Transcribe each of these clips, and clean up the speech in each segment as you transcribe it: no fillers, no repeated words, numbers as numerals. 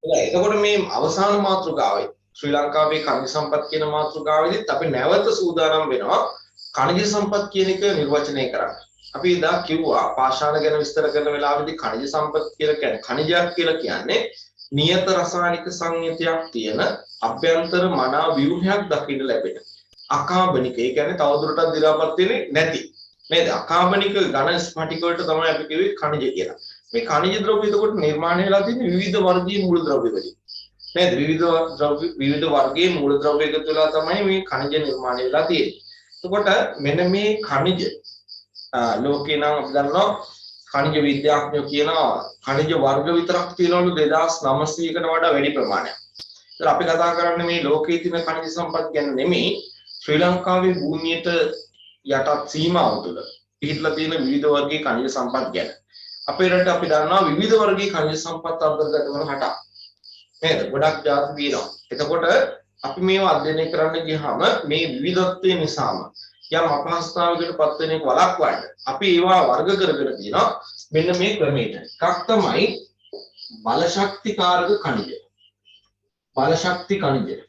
එතකොට මේ අවසාන මාතෘකාවයි ශ්‍රී ලංකාවේ khනිජ සම්පත් කියන මාතෘකාවෙදිත් අපි නැවත සූදානම් වෙනවා khනිජ සම්පත් කියන එක නිර්වචනය කරන්න. අපි ඉදා කිව්වා පාෂාණ ගැන විස්තර කරන වෙලාවෙදී khනිජ සම්පත් කියලා කියන්නේ khනිජයක් කියලා කියන්නේ නියත රසායනික සංයුතියක් තියෙන අභ්‍යන්තර මනා ව්‍යුහයක් දකින්න ලැබෙන අකාබනික. ඒ කියන්නේ තවදුරටත් දි รา පත් වෙන්නේ නැති නේද? අකාබනික ඝන ස්ෆටික වලට තමයි අපි කිව්වේ khනිජ කියලා. මේ khනිජ ද්‍රව්‍ය එතකොට නිර්මාණය වෙලා තියෙන විවිධ වර්ගීය මූලද්‍රව්‍ය වලින් නේද? විවිධ වර්ගයේ මූලද්‍රව්‍ය එකතු වෙලා තමයි මේ khනිජ නිර්මාණය වෙලා තියෙන්නේ. එතකොට මෙන්න මේ khනිජ ලෝකේ නම් අපි දන්නවා khනිජ විද්‍යාඥයෝ කියනවා khනිජ වර්ග විතරක් තියෙනවලු 2900කට වඩා වැඩි ප්‍රමාණයක්. ඒතර අපි කතා කරන්නේ මේ ලෝකයේ තියෙන khනිජ සම්පත් ගැන නෙමෙයි ශ්‍රී ලංකාවේ භූමියට යටත් සීමාව තුළ පිහිටලා තියෙන විවිධ වර්ගයේ khනිජ සම්පත් ගැන. අපේ රට අපි දන්නවා විවිධ වර්ගයේ khනිජ සම්පත් අන්තර්ගත වන රටක් නේද? ගොඩක් ಜಾති තියෙනවා. එතකොට අපි මේවා අධ්‍යයනය කරන්න ගියාම මේ විවිධත්වය නිසාම යම් අපහසුතාවයකට පත් වෙන එක වළක්වන්න අපි ඒවා වර්ග කරගෙන තියෙනවා මෙන්න මේ ක්‍රමයට. එකක් තමයි බලශක්තිකාරක khනිජ. බලශක්ති khනිජ.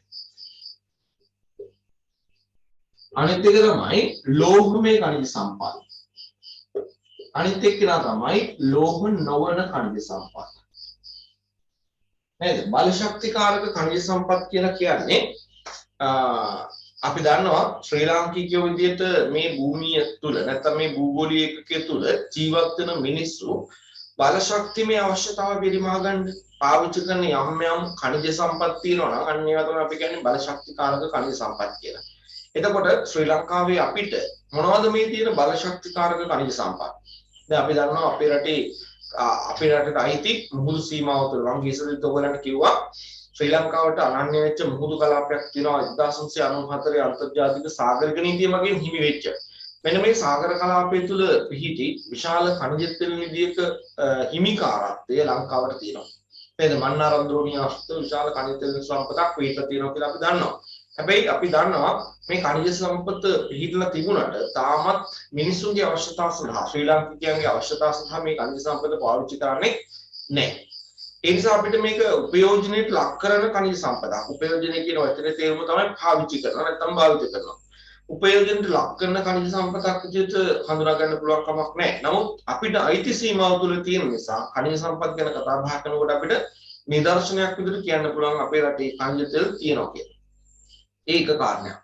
අනිත් එක තමයි ලෝහමය khනිජ සම්පත්. අනිත් එක තමයි ලෝහ නොවන khනිජ සම්පත්. නේද? බලශක්තිකාරක khනිජ සම්පත් කියලා කියන්නේ අපි දන්නවා ශ්‍රී ලාංකිකයෝ විදිහට මේ භූමිය තුල නැත්නම් මේ භූගෝලීය ඒකකය තුල ජීවත් වෙන මිනිස්සු බලශක්තිමය අවශ්‍යතාවය පිරිමහ ගන්න පාවිච්චි කරන යම් khනිජ සම්පත් තියෙනවා නම් අන්න ඒවා තමයි අපි කියන්නේ බලශක්තිකාරක khනිජ සම්පත් කියලා. එතකොට ශ්‍රී ලංකාවේ අපිට මොනවද මේ තියෙන බලශක්තිකාරක khනිජ සම්පත්? දැන් අපි දන්නවා අපේ රටට අයිති මුහුදු සීමාව තුළ මම ගියසෙදිත් ඔයගලන්ට කිව්වා ශ්‍රී ලංකාවට අනන්‍ය වෙච්ච මුහුදු කලාපයක් තියෙනවා 1994 අන්තර්ජාතික සාගරික නීතිය මගින් හිමි වෙච්ච. මෙන්න මේ සාගර කලාපය තුළ පිහිටි විශාල khනිජ තෙල් නිධියක හිමිකාරත්වය ලංකාවට තියෙනවා. නේද? මන්නාරම්ද්‍රෝණිය අස්ත විශාල khනිජ තෙල් සම්පතක් පිහිටලා තියෙනවා කියලා අපි දන්නවා. හැබැයි අපි දන්නවා මේ khනිජ සම්පත පිහිටලා තිබුණාට තාමත් මිනිසුන්ගේ අවශ්‍යතාව සඳහා ශ්‍රී ලාංකිකයන්ගේ අවශ්‍යතාව සඳහා මේ khනිජ සම්පත පාවිච්චි කරන්නේ නැහැ. ඒ නිසා අපිට මේක උපයෝජනයට ලක් කරන khනිජ සම්පතක්. උපයෝජනය කියන වචනේ තේරුම තමයි පාවිච්චි කරනවා නැත්නම් භාවිත කරනවා. උපයෝජනයට ලක් කරන khනිජ සම්පතක් විදිහට හඳුනා ගන්න පුළුවන් කමක් නැහැ. නමුත් අපිට අයිති සීමාව තුළ තියෙන නිසා khනිජ සම්පත් ගැන කතා බහ කරනකොට අපිට නිදර්ශනයක් විදිහට කියන්න පුළුවන් අපේ රටේ khනිජ තෙල් තියෙනවා කියලා. ඒක කාරණයක්.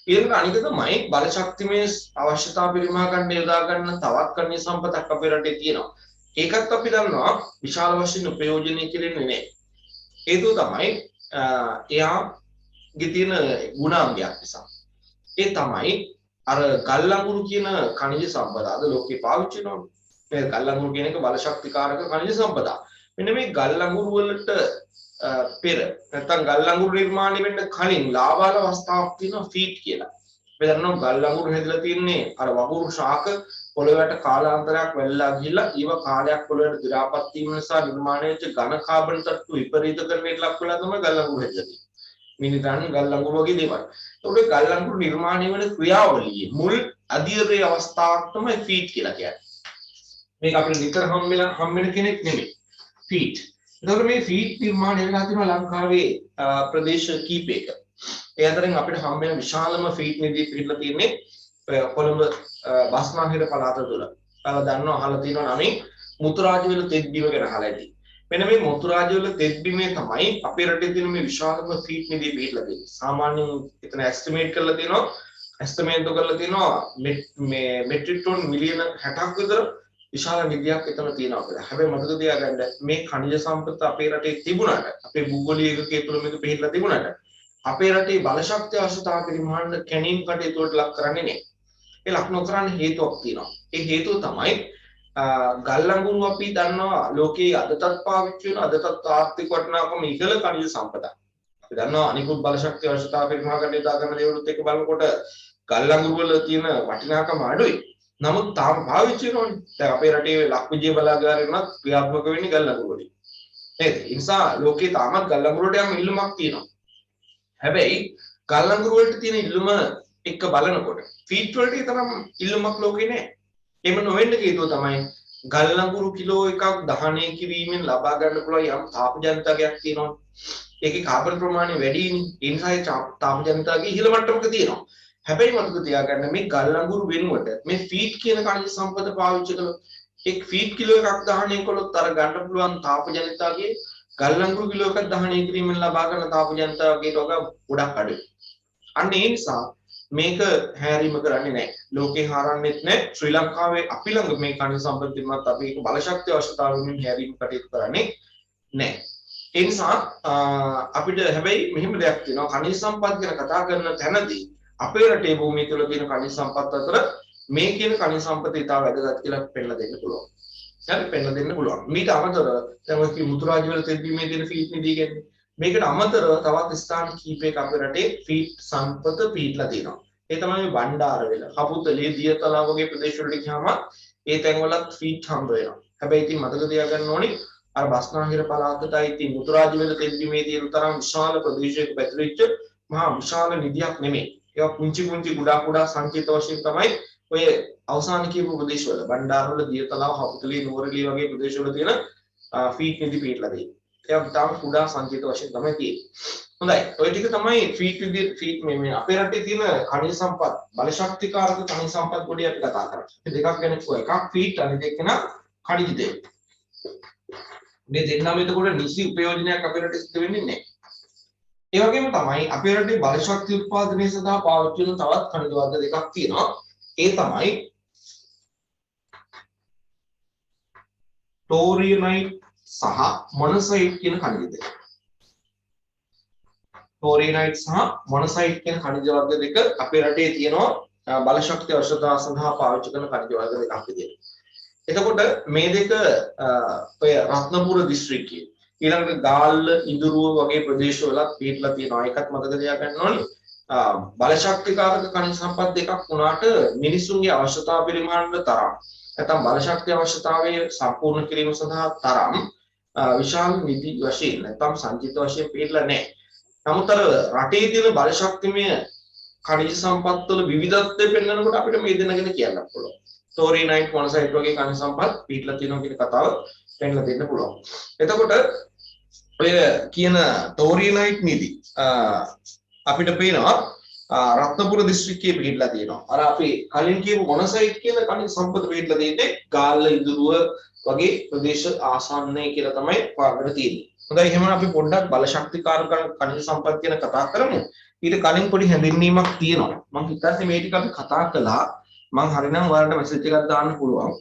ඊළඟට අනික තමයි බලශක්තිමය අවශ්‍යතාව පිරිමහ ගන්න යොදා ගන්න තවත් khනිජ සම්පතක් අපේ රටේ තියෙනවා. ඒකත් අපි දන්නවා විශාල වශයෙන් උපයෝජනය කෙරෙන්නේ නැහැ. හේතුව තමයි එයාගේ තියෙන ගුණාංගයක් නිසා. ඒ තමයි අර ගල් අඟුරු කියන khනිජ සම්පත අද ලෝකේ පාවිච්චි කරනවා. මේ ගල් අඟුරු කියන එක බලශක්තිකාරක khනිජ සම්පත. මෙන්න මේ ගල් අඟුරු වලට පෙර නැත්නම් ගල් අඟුරු නිර්මාණය වෙන්න කලින් ලාබාල අවස්ථාවක් තියෙනවා ෆීට් කියලා. අපි දන්නවා ගල් අඟුරු හැදලා තින්නේ අර වගුරු ශාක පොළොවට කාලාන්තරයක් වැල්ලා ගිහිල්ලා ඊව කාලයක් පොළොවට දි รา පත් වීම නිසා නිර්මාණය වෙච්ච ඝන කාබන් තට්ටු විපරීතකරණයට ලක් වෙලා තමයි ගල් අඟුරු හැදලා තියෙන්නේ. මිනිදාන ගල් අඟුරු වගේ දේවල්. ඒකට ගල් අඟුරු නිර්මාණය වෙන ක්‍රියාවලියේ මුල් අධීරයේ අවස්ථාවක් තමයි ෆීට් කියලා කියන්නේ. මේක අපිට නිතර හම්බෙන කෙනෙක් නෙමෙයි. ෆීට්. එතකොට මේ ෆීට් නිර්මාණය වෙලා තියෙනවා ලංකාවේ ප්‍රදේශ කීපයක. ඒ අතරින් අපිට හම්බෙන විශාලම ෆීට් නිධිය පිළිබඳ තියෙන්නේ කොළඹ බස්නාහිර පළාත තුළ. ඔයාලා දන්නවා අහලා තියෙනවා නම් මුතුරාජවිල තෙත්බිම ගැන අහලා ඇති. මෙන්න මේ මුතුරාජවිල තෙත්බිමේ තමයි අපේ රටේ තියෙන මේ විශාලම ෆීට් නිධිය පිළිබඳ තියෙන්නේ. සාමාන්‍යයෙන් එතන ඇස්ටිමේට් කරලා තියෙනවා මේ මෙට්‍රික් ටන් මිලියන 60ක් විතර විශාල නිධියක් එතන තියෙනවා කියලා. හැබැයි මතක තියාගන්න මේ khනිජ සම්පත අපේ රටේ තිබුණාට අපේ භූගෝලීය ඒකකයේ තුල මේක පිළිහිලා තිබුණාට අපේ රටේ බලශක්ති අවශ්‍යතාව පිරිමහන්න කැණීම් කටයුතු වලට ලක් කරන්නේ නැහැ. ඒ ලක් නොකරන්න හේතුවක් තියෙනවා. ඒ හේතුව තමයි ගල් අඟුරු අපි දන්නවා ලෝකයේ අදටත් පාවිච්චි වෙන අදටත් ආර්ථික වටිනාකම ඉහළ khනිජ සම්පතක්. අපි දන්නවා අනිකුත් බලශක්ති අවශ්‍යතාව පිරිමහ ගන්න යොදා ගන්න දේවලුත් එක්ක බලනකොට ගල් අඟුරු වල තියෙන වටිනාකම අඩුයි. නමුත් තාම පාවිච්චි කරනවානේ. දැන් අපේ රටේ ලක්විජය බලාගාරේ උනත් ක්‍රියාත්මක වෙන්නේ ගල් අඟුරු වලින්. නේද? ඒ නිසා ලෝකේ තාමත් ගල් අඟුරු වලට යම් ඉල්ලුමක් තියෙනවා. හැබැයි ගල් අඟුරු වලට තියෙන ඉල්ලුම එක්ක බලනකොට ෆීට් වලට තරම් ඉල්ලුමක් ලෝකේ නැහැ. එහෙම නොවෙන්න හේතුව තමයි ගල් ලඟුරු කිලෝ එකක් දහනය කිරීමෙන් ලබා ගන්න පුළුවන් යම් තාප ජනතකයක් තියෙනවා. ඒකේ කාබන් ප්‍රමාණය වැඩිනේ. ඒ නිසා ඒ තාප ජනතකයේ ඉහළ මට්ටමක තියෙනවා. හැබැයි මතක තියාගන්න මේ ගල් ලඟුරු වෙනුවට මේ ෆීට් කියන khනිජ සම්පත පාවිච්චි කළොත් එක් ෆීට් කිලෝ එකක් දහනය කළොත් අර ගන්න පුළුවන් තාප ජනතකයේ ගල් ලඟුරු කිලෝ එකක් දහනය කිරීමෙන් ලබා ගන්න තාප ජනතකයට වඩා ගොඩක් අඩුයි. අන්න ඒ නිසා මේක හැරීම කරන්නේ නැහැ. ලෝකේ හරන්නෙත් නැහැ. ශ්‍රී ලංකාවේ අපි ළඟ මේ khනිජ සම්පත තිබුණත් අපි ඒක බලශක්තිය අවශ්‍යතාවයෙන් හැරීම කටයුතු කරන්නේ නැහැ. ඒ නිසා අපිට හැබැයි මෙහෙම දෙයක් තියෙනවා. khනිජ සම්පත් ගැන කතා කරන තැනදී අපේ රටේ භූමිය තුළ තියෙන khනිජ සම්පත් අතර මේ කියන khනිජ සම්පත ඉතාල වැදගත් කියලා පෙන්නලා දෙන්න පුළුවන්. හරි පෙන්නලා දෙන්න පුළුවන්. මීට අමතරව දැන් ඔය මුතුරාජ වල තෙද්දීමේ තියෙන ෆීට් නිදී කියන්නේ. මේකට අමතරව තවත් ස්ථාන කීපයක අපේ රටේ ෆීට් සම්පත පිහිටලා තියෙනවා. ඒ තමයි බණ්ඩාරවෙල, කපුතලේ, දියතලා වගේ ප්‍රදේශ වලට ගියාම ඒ තැන්වලත් ෆීට් හම්බ වෙනවා. හැබැයි ඉතින් මතක තියාගන්න ඕනේ අර බස්නාහිර පළාතටයි ඉතින් මුතුරාජ වල තෙද්දීමේ තියෙන තරම් විශාල ප්‍රදේශයක පැතිරිච්ච මහා විශාල නිදියක් නෙමෙයි. ඒවා පුංචි පුංචි කුඩා සංකේත වශයෙන් තමයි ඔය අවසාන කියපු ප්‍රදේශවල බණ්ඩාරවල, දියතලාව, කපුතලේ, නුවරඑළිය වගේ ප්‍රදේශවල තියෙන ෆීට් නිදි පිහිටලා තියෙන්නේ. ඒක තාම කුඩා සංකේත වශයෙන් තමයි තියෙන්නේ. හොඳයි. ඔය ටික තමයි ෆීට් විදිහට ෆීට් මේ අපේ රටේ තියෙන khනිජ සම්පත් බලශක්තිකාරක khනිජ සම්පත් පොඩි අපි කතා කරා. දෙකක් ගැන කිව්වා. එකක් ෆීට් අනිත් එක නා khනිජ තේල්. මේ දෙන්නම එතකොට නිසි උපයෝජනයක් අපේ රටේ සිද්ධ වෙන්නේ නැහැ. ඒ වගේම තමයි අපේ රටේ බලශක්ති උත්පාදනය සඳහා පාවිච්චි කරන තවත් khනිජ වර්ග දෙකක් තියෙනවා. ඒ තමයි ටෝරියනයිට් සහ මොනසයිට් කියන khනිජ දෙක. ටෝරියනයිට් සහ මොනසයිට් කියන khනිජ වර්ග දෙක අපේ රටේ තියෙනවා බලශක්ති අවශ්‍යතාව සඳහා පාවිච්චි කරන khනිජ වර්ග දෙකක් විදියට. එතකොට මේ දෙක ඔය රත්නපුර දිස්ත්‍රික්කයේ ඊළඟට ගාල්ල, ඉඳුරුව වගේ ප්‍රදේශවලත් පිහිටලා තියෙනවා. ඒකත් මතක තියාගන්න ඕනේ. බලශක්තිකාරක khනිජ සම්පත් දෙකක් වුණාට මිනිසුන්ගේ අවශ්‍යතාව පරිමාණයට තරම් නැත්නම් බලශක්තිය අවශ්‍යතාවය සම්පූර්ණ කිරීම සඳහා තරම් විශාල නිදි වශයෙන් නැත්නම් සංචිත වශයෙන් පිළිලා නැහැ. නමුත් අර රටේ තියෙන බලශක්තිමය khනිජ සම්පත් වල විවිධත්වය පෙන්වනකොට අපිට මේ දෙන්න ගැන කියන්න පුළුවන්. ටෝරියනයිට්, මොනසයිට් වගේ khනිජ සම්පත් පිළිලා තියෙනවා කියන කතාව පෙන්වලා දෙන්න පුළුවන්. එතකොට ඔය කියන ටෝරියනයිට් නිදි අපිට පේනවා රත්නපුර දිස්ත්‍රික්කයේ පිහිටලා තියෙනවා. අර අපි කලින් කියපු මොනසයිට් කියන khනිජ සම්පත පිහිටලා තියෙන්නේ ගාල්ල, ඉඳුරුව වගේ ප්‍රදේශ ආසන්නයේ කියලා තමයි හොයාගෙන තියෙන්නේ. හොඳයි, එහෙනම් අපි පොඩ්ඩක් බලශක්තිකාරක khනිජ සම්පත් ගැන කතා කරමු. ඊට කලින් පොඩි හැඳින්වීමක් තියෙනවා. මම හිතන්නේ මේ ටික අපි කතා කළා. මම හරිනම් ඔයාලට මෙසේජ් එකක් දාන්න පුළුවන්.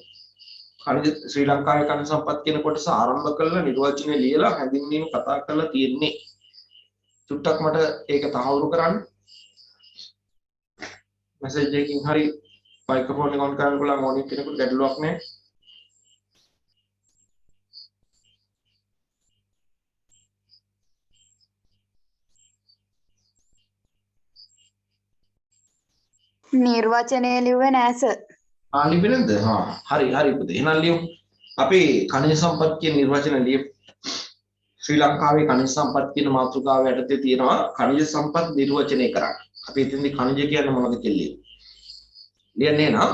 khනිජ ශ්‍රී ලංකාවේ khනිජ සම්පත් කියන කොටස ආරම්භ කළා, නිර්වචනය ලියලා හැඳින්වීම කතා කරලා තියෙන්නේ. චුට්ටක් මට ඒක තහවුරු කරන්න. මෙසේජ් එකකින් හරි මයික්‍රොෆෝන් එක ඔන් කරන්න පුළුවන් ඕනෙ කෙනෙකුට ගැටලුවක් නැහැ. නිර්වචනය ලිව්වේ නෑ සර්. ලිපි නැද්ද? හරි පුතේ. එහෙනම් ලියමු. අපි khනිජ සම්පත් කියන නිර්වචන ලියමු. ශ්‍රී ලංකාවේ khනිජ සම්පත් කියන මාතෘකාව යටතේ තියෙනවා khනිජ සම්පත් නිර්වචනය කරන්න. අපි ඉතින්දී khනිජ කියන්නේ මොනවද කියලා ලියන්නේ නම්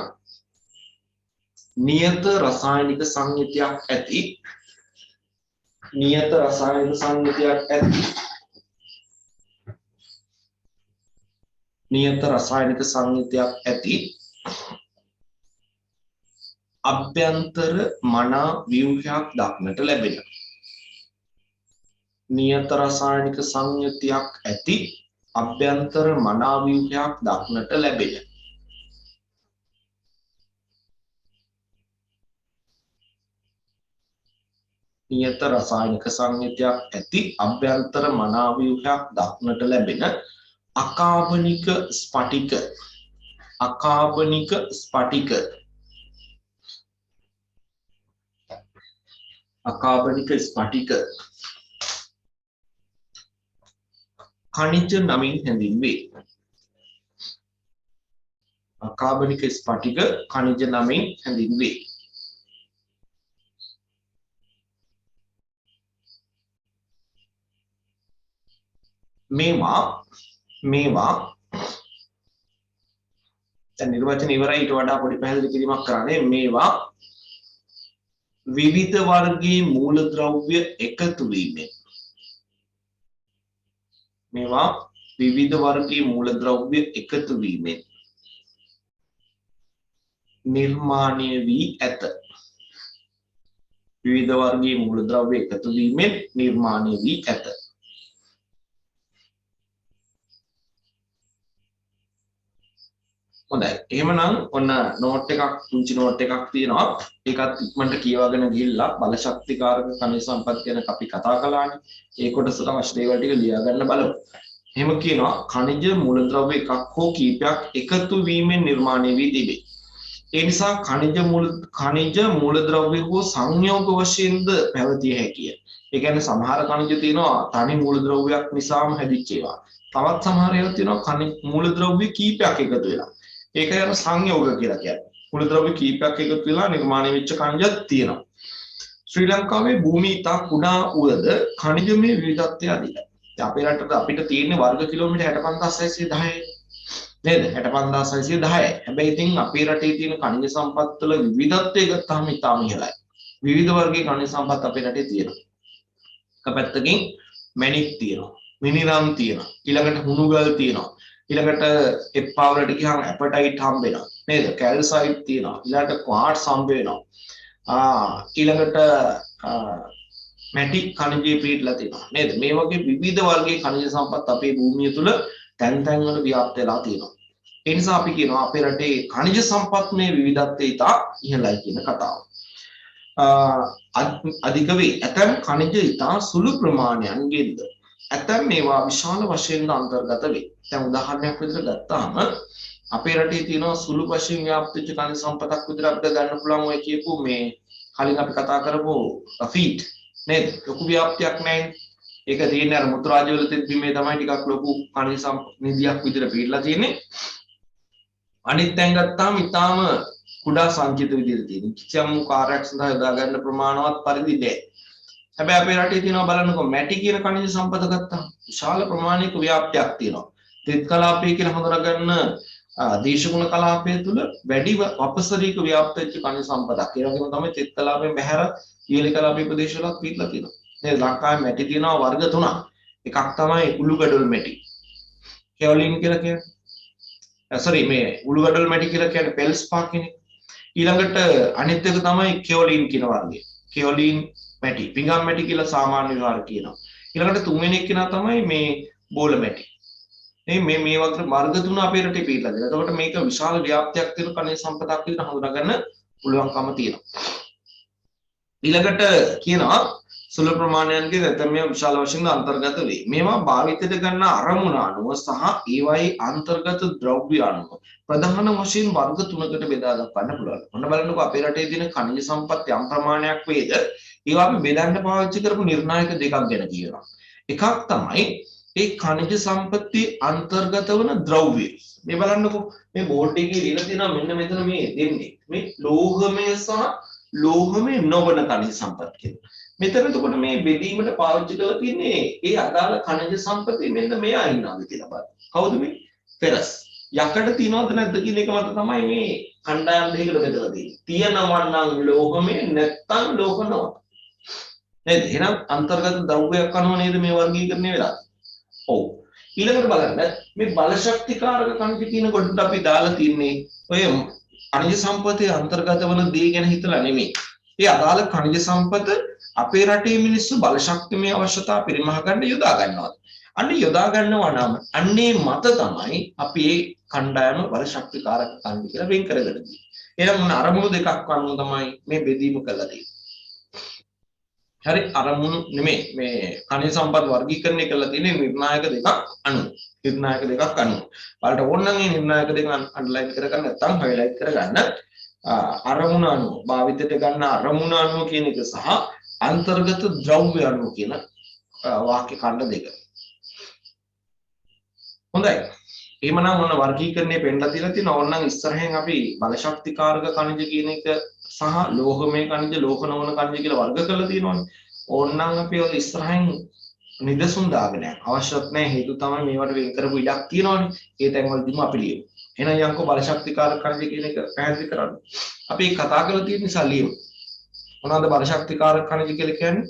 නියත රසායනික සංයුතියක් ඇති නියත රසායනික සංයුතියක් ඇති නියත රසායනික සංයුතියක් ඇති අභ්‍යන්තර මනා ව්‍යුහයක් දක්නට ලැබෙන නියත රසායනික සංයුතියක් ඇති අභ්‍යන්තර මනා ව්‍යුහයක් දක්නට ලැබෙන නියත රසායනික සංයුතියක් ඇති අභ්‍යන්තර මනා ව්‍යුහයක් දක්නට ලැබෙන අකාබනික ස්ඵටික khනිජ නමින් හැඳින්වේ. අකාබනික ස්ඵටික khනිජ නමින් හැඳින්වේ. මේවා දැන් නිර්වචන ඉවරයි. ඊට වඩා පොඩි පැහැදිලි කිරීමක් කරන්නේ. මේවා විවිධ වර්ගයේ මූලද්‍රව්‍ය එකතු වීමෙන් මේවා විවිධ වර්ගයේ මූලද්‍රව්‍ය එකතු වීමෙන් නිර්මාණය වී ඇත. විවිධ වර්ගයේ මූලද්‍රව්‍ය එකතු වීමෙන් නිර්මාණය වී ඇත. හොඳයි. එහෙමනම් ඔන්න නෝට් එකක් පුංචි නෝට් එකක් තියෙනවා. ඒකත් ඉක්මනට කියවගෙන ගිහිල්ලා බල ශක්තිකාරක ඛනිජ සම්පත් ගැන අපි කතා කළානේ. ඒ කොටසට අවශ්‍ය දේවල් ටික ලියා ගන්න බලමු. එහෙම කියනවා ඛනිජ මූලද්‍රව්‍ය එකක් හෝ කීපයක් එකතු වීමෙන් නිර්මාණය වී තිබේ. ඒ නිසා ඛනිජ මූලද්‍රව්‍ය හෝ සංයෝග වශයෙන්ද පැවතිය හැකිය. ඒ කියන්නේ සමහර ඛනිජ තියෙනවා තනි මූලද්‍රව්‍යයක් නිසාම හැදිච්ච ඒවා. තවත් සමහර ඒවා තියෙනවා ඛනිජ මූලද්‍රව්‍ය කීපයක් එකතු වෙලා. ඒක යන සංයෝග කියලා කියන්නේ. මූලද්‍රව්‍ය කීපයක් එකතු වෙලා නිර්මාණය වෙච්ච ඛනිජත් තියෙනවා. ශ්‍රී ලංකාවේ භූමිය ඉතා කුඩා වුවද ඛනිජමය විවිධත්වය අධිකයි. අපේ රටට අපිට තියෙන වර්ග කිලෝමීටර් 65610 නේද? 65610. හැබැයි ඉතින් අපේ රටේ තියෙන ඛනිජ සම්පත් වල විවිධත්වය ගත්තාම ඉතාම ඉහළයි. විවිධ වර්ගයේ ඛනිජ සම්පත් අපේ රටේ තියෙනවා. එක පැත්තකින් මැණික් තියෙනවා. මිනිරම් තියෙනවා. ඊළඟට හුණුගල් තියෙනවා. ඊළඟට එප්පා වලට ගියාම ඇපටයිට් හම්බ වෙනවා. නේද? කැල්සයිට් තියෙනවා. ඊළඟට ක්වාර්ට්ස් හම්බ වෙනවා. ඊළඟට මැටි ඛනිජයේ පිටලා තියෙනවා. නේද? මේ වගේ විවිධ වර්ගයේ ඛනිජ සම්පත් අපේ භූමිය තුල තැන් තැන් වල ව්‍යාප්ත වෙලා තියෙනවා. ඒ නිසා අපි කියනවා අපේ රටේ ඛනිජ සම්පත් මේ විවිධත්වය ඉතා ඉහළයි කියන කතාව. අධික වේ. ඇතැම් ඛනිජ ඉතා සුළු ප්‍රමාණයන්ගෙන්ද ඇතැම් මේවා විශාල වශයෙන් අන්තර්ගත වේ. දැන් උදාහරණයක් විදිහට ගත්තාම අපේ රටේ තියෙනවා සුළු වශයෙන් ව්‍යාප්ත වෙච්ච ඛනිජ සම්පතක් විදිහට අපිට ගන්න පුළුවන් ඔය කියපු මේ කලින් අපි කතා කරපු ෆීට් නේද? ලොකු ව්‍යාප්තියක් නැහැ. ඒක තියෙන්නේ අර මුතු රාජ්‍ය වල තිබ්බීමේ තමයි ටිකක් ලොකු ඛනිජ නිධියක් විදිහට පිළිලා තියෙන්නේ. අනිත් තැන් ගත්තාම ඊටාම කුඩා සංකේත විදිහට තියෙන. කිසියම් කාර්යයක් සඳහා යොදා ගන්න ප්‍රමාණවත් පරිදි නැහැ. හැබැයි අපේ රටේ තියෙනවා බලන්නකො මැටි කියන ඛනිජ සම්පත ගත්තාම විශාල ප්‍රමාණයක ව්‍යාප්තියක් තියෙනවා. තෙත් කලාපය කියලා හඳුනාගන්න දේශගුණ කලාපය තුල වැඩි අපසරීක ව්‍යාප්ත වෙච්ච ඛනිජ සම්පතක්. ඒ වගේම තමයි තෙත් කලාපයෙන් බැහැර ඊළි කලාපයේ ප්‍රදේශවලත් පිටලා තියෙනවා. දැන් ලංකාවේ මැටි තියෙනවා වර්ග තුනක්. එකක් තමයි උළුගඩොල් මැටි. කෙෝලින් කියලා කියන්නේ. සෝරි මේ උළුගඩොල් මැටි කියලා කියන්නේ පෙල්ස්පා කෙනෙක්. ඊළඟට අනිත් එක තමයි කෙෝලින් කියන වර්ගය. කෙෝලින් මැටි, පිඟම් මැටි කියලා සාමාන්‍ය විහාර කියනවා. ඊළඟට තුන්වෙනි එක තමයි මේ බෝල මැටි. මේ වගේ වර්ග තුන අපේ රටේ පිටලා දෙනවා. එතකොට මේක විශාල ව්‍යාප්තියක් තියෙන ඛනිජ සම්පතක් විදිහට හඳුනාගන්න පුළුවන්කම තියෙනවා. ඊළඟට කියනවා සුළු ප්‍රමාණයන්ගේ නැත්නම් විශාල වශයෙන් අන්තර්ගත වේ. මේවා භාවිතයට ගන්න අරමුණ අනුව සහ ඒවායේ අන්තර්ගත ද්‍රව්‍ය අනුව ප්‍රධාන වශයෙන් වර්ග තුනකට බෙදා දක්වන්න පුළුවන්. ඔන්න බලන්නකෝ අපේ රටේ තියෙන ඛනිජ සම්පත් යම් ප්‍රමාණයක් වේද ඒවා අපි බෙදන්න පාවිච්චි කරපු නිර්ණායක දෙකක් ගැන කියනවා. එකක් තමයි ඒ ඛනිජ සම්පත්තිය අන්තර්ගත වන ද්‍රව්‍ය. මේ බලන්නකෝ මේ බෝඩ් එකේ ලියලා තියෙනවා මෙන්න මෙතන මේ දෙන්නේ. මේ ලෝහමය සහ ලෝහමය නොවන ඛනිජ සම්පත් කියලා. මෙතන එතකොට මේ බෙදීමට පාවිච්චි කරලා තියෙන්නේ ඒ අදාළ ඛනිජ සම්පතේ මෙන්න මෙයා ඉන්නවාද කියලා බලන්න. කවුද මේ? ෆෙරස්. යකඩ තියනවද නැද්ද කියන එක මත තමයි මේ කණ්ඩායම් දෙකකට බෙදලා තියෙන්නේ. තියනවා නම් ලෝහමය නැත්නම් ලෝහ නොවන. නේද? එහෙනම් අන්තර්ගත ද්‍රව්‍යයක් අනුව නේද මේ වර්ගීකරණය වෙලා? ඔව්. ඊළඟට බලන්න මේ බල ශක්තිකාරක ඛනිජ කියන කොටට අපි දාලා තින්නේ ඔය ඛනිජ සම්පතේ අන්තර්ගත වන දේ ගැන හිතලා නෙමෙයි. ඒ අදාළ ඛනිජ සම්පත අපේ රටේ මිනිස්සු බල ශක්තිමය අවශ්‍යතා පරිමහ ගන්න යොදා ගන්නවා. අන්න යොදා ගන්නවා නම් අන්නේ මත තමයි අපි මේ කණ්ඩායම බල ශක්තිකාරක ඛනිජ කියලා වෙන් කරගන්නේ. එහෙනම් අරමුණු දෙකක් අනුව තමයි මේ බෙදීම කළා තියෙන්නේ. හරි අරමුණු නෙමෙයි මේ ඛනිජ සම්පත් වර්ගීකරණය කරලා තියෙන්නේ නිර්ණායක දෙකක් අනුව. නිර්ණායක දෙකක් අනුව. බලන්න ඕනනම් මේ නිර්ණායක දෙක අන්ඩර්ලයින් කරගන්න නැත්නම් හයිලයිට් කරගන්න අරමුණ අනුව භාවිතයට ගන්න අරමුණ අනුව කියන එක සහ අන්තර්ගත ද්‍රව්‍ය අනුව කියන වාක්‍ය ඛණ්ඩ දෙක. හොඳයි. එහෙමනම් ඔන්න වර්ගීකරණය පෙන්නලා තියලා තියෙනවා. ඕනනම් ඉස්සරහෙන් අපි බල ශක්තිකාරක ඛනිජ කියන එක සහ ලෝහමය ඛනිජ ලෝහ නොවන ඛනිජ කියලා වර්ග කරලා තියෙනවානේ. ඕනනම් අපි ඔය ඉස්සරහින් නිදසුන් දාගෙන යන්න අවශ්‍යත් නැහැ. හේතු තමයි මේවට වෙන් කරපු ඉඩක් තියෙනවානේ. ඒ තැන්වලදීම අපි ලියමු. එහෙනම් යන්කෝ බල ශක්තිකාරක ඛනිජ කියන එක පැහැදිලි කරන්න. අපි කතා කරලා තියෙන නිසා ලියමු. මොනවාද බල ශක්තිකාරක ඛනිජ කියලා කියන්නේ?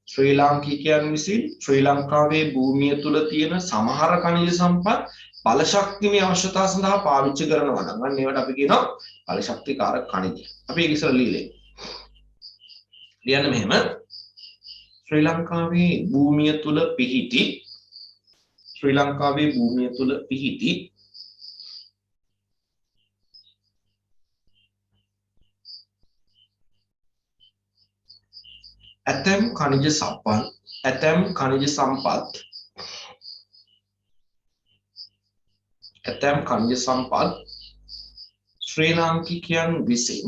ශ්‍රී ලාංකිකයන් විසින් ශ්‍රී ලංකාවේ භූමිය තුල තියෙන සමහර ඛනිජ සම්පත් බල ශක්තිමය අවශ්‍යතා සඳහා පාවිච්චි කරනවා නම් අන්න ඒවට අපි කියනවා බල ශක්තිකාරක ඛනිජ. අපි ඒක ඉස්සර ලියන්න මෙහෙම ශ්‍රී ලංකාවේ භූමිය තුල පිහිටි ඇතැම් ඛනිජ සම්පත් ශ්‍රී ලාංකිකයන් විසින්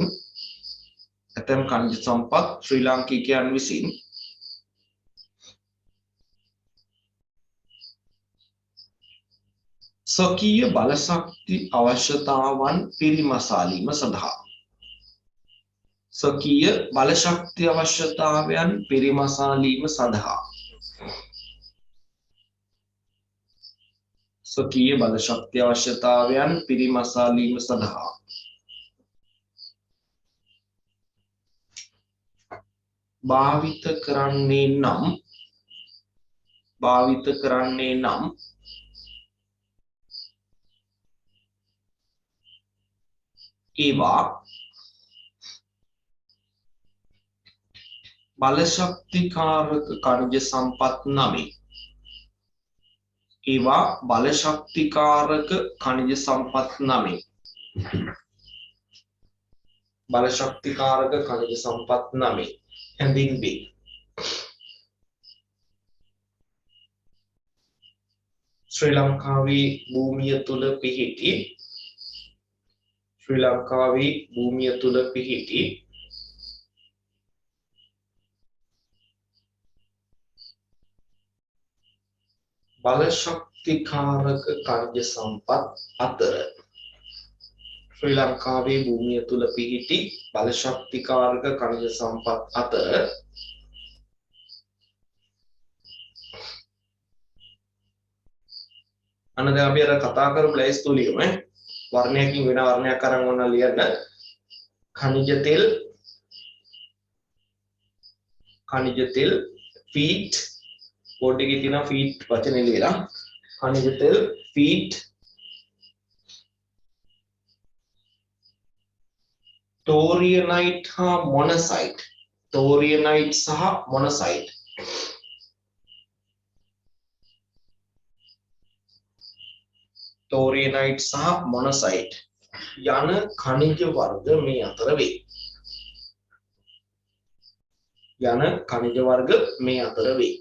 ස්වකීය බලශක්ති අවශ්‍යතාවන් පිරිමසාලීම සඳහා භාවිත කරන්නේ නම් ඒවා බලශක්තිකාරක ඛනිජ සම්පත් නමේ හැඳින්වේ. ශ්‍රී ලංකාවේ භූමිය තුල පිහිටි බලශක්තිකාරක ඛනිජ සම්පත් අතර අන්න දැන් අපි අර කතා කරපු ලැයිස්තුව ලියමු ඈ. වර්ණයකින් වෙන වර්ණයක් අරන් ඕන ලියන්න. ඛනිජ තෙල් ෆීට් බෝඩ් එකේ තියෙන ෆීට් වචනේ ලියලා ඛනිජ තෙල් ෆීට් තෝරියනයිට් සහ මොනසයිට් යන ඛනිජ වර්ග මේ අතර වේ.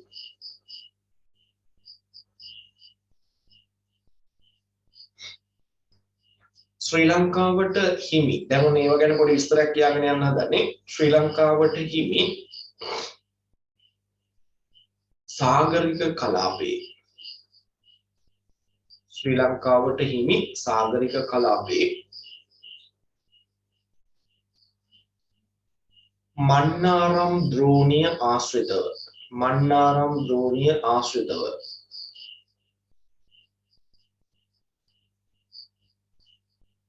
ශ්‍රී ලංකාවට හිමි දැන් ඔන්න ඒව ගැන පොඩි විස්තරයක් කියන්න යන්න හදන්නේ. ශ්‍රී ලංකාවට හිමි සාගරික කලාපයේ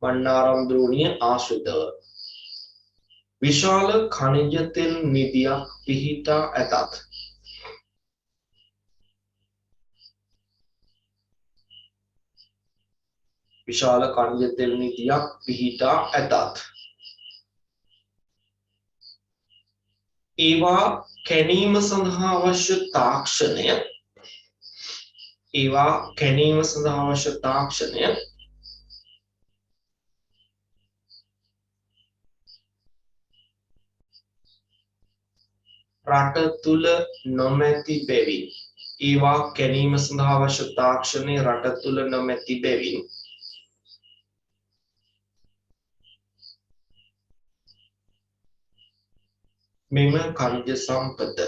මන්නාරම් ද්‍රෝණිය ආශ්‍රිතව විශාල ඛනිජ තෙල් නිධියක් පිහිටා ඇතත් ඒවා කැණීම සඳහා අවශ්‍ය තාක්ෂණය රට තුල නොමැති බැවින් මෙම ඛනිජ සම්පත